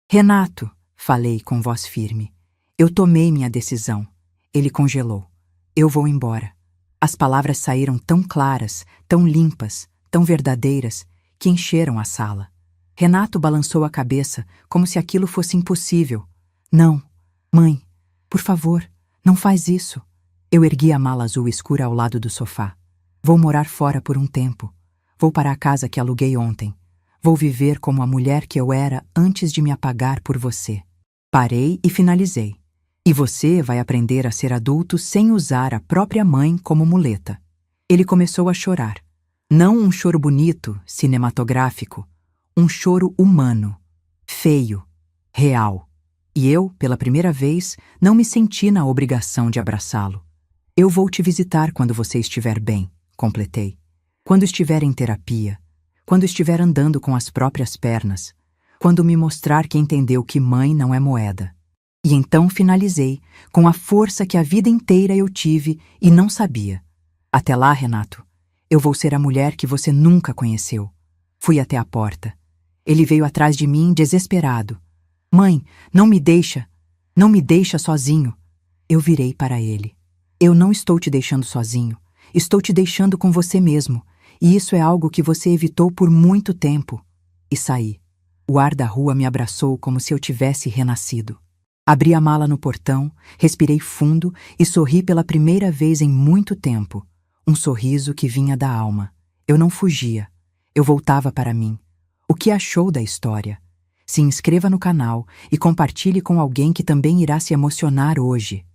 Renato, falei com voz firme, eu tomei minha decisão. Ele congelou. Eu vou embora. As palavras saíram tão claras, tão limpas, tão verdadeiras, que encheram a sala. Renato balançou a cabeça como se aquilo fosse impossível. Não, mãe, por favor, não faz isso. Eu ergui a mala azul escura ao lado do sofá. Vou morar fora por um tempo. Vou para a casa que aluguei ontem. Vou viver como a mulher que eu era antes de me apagar por você. Parei e finalizei. E você vai aprender a ser adulto sem usar a própria mãe como muleta. Ele começou a chorar. Não um choro bonito, cinematográfico. Um choro humano, feio, real. E eu, pela primeira vez, não me senti na obrigação de abraçá-lo. Eu vou te visitar quando você estiver bem, completei. Quando estiver em terapia, quando estiver andando com as próprias pernas, quando me mostrar que entendeu que mãe não é moeda. E então finalizei, com a força que a vida inteira eu tive e não sabia. Até lá, Renato, eu vou ser a mulher que você nunca conheceu. Fui até a porta. Ele veio atrás de mim, desesperado. Mãe, não me deixa sozinho. Eu virei para ele. Eu não estou te deixando sozinho. Estou te deixando com você mesmo. E isso é algo que você evitou por muito tempo. E saí. O ar da rua me abraçou como se eu tivesse renascido. Abri a mala no portão, respirei fundo e sorri pela primeira vez em muito tempo. Um sorriso que vinha da alma. Eu não fugia. Eu voltava para mim. O que achou da história? Se inscreva no canal e compartilhe com alguém que também irá se emocionar hoje.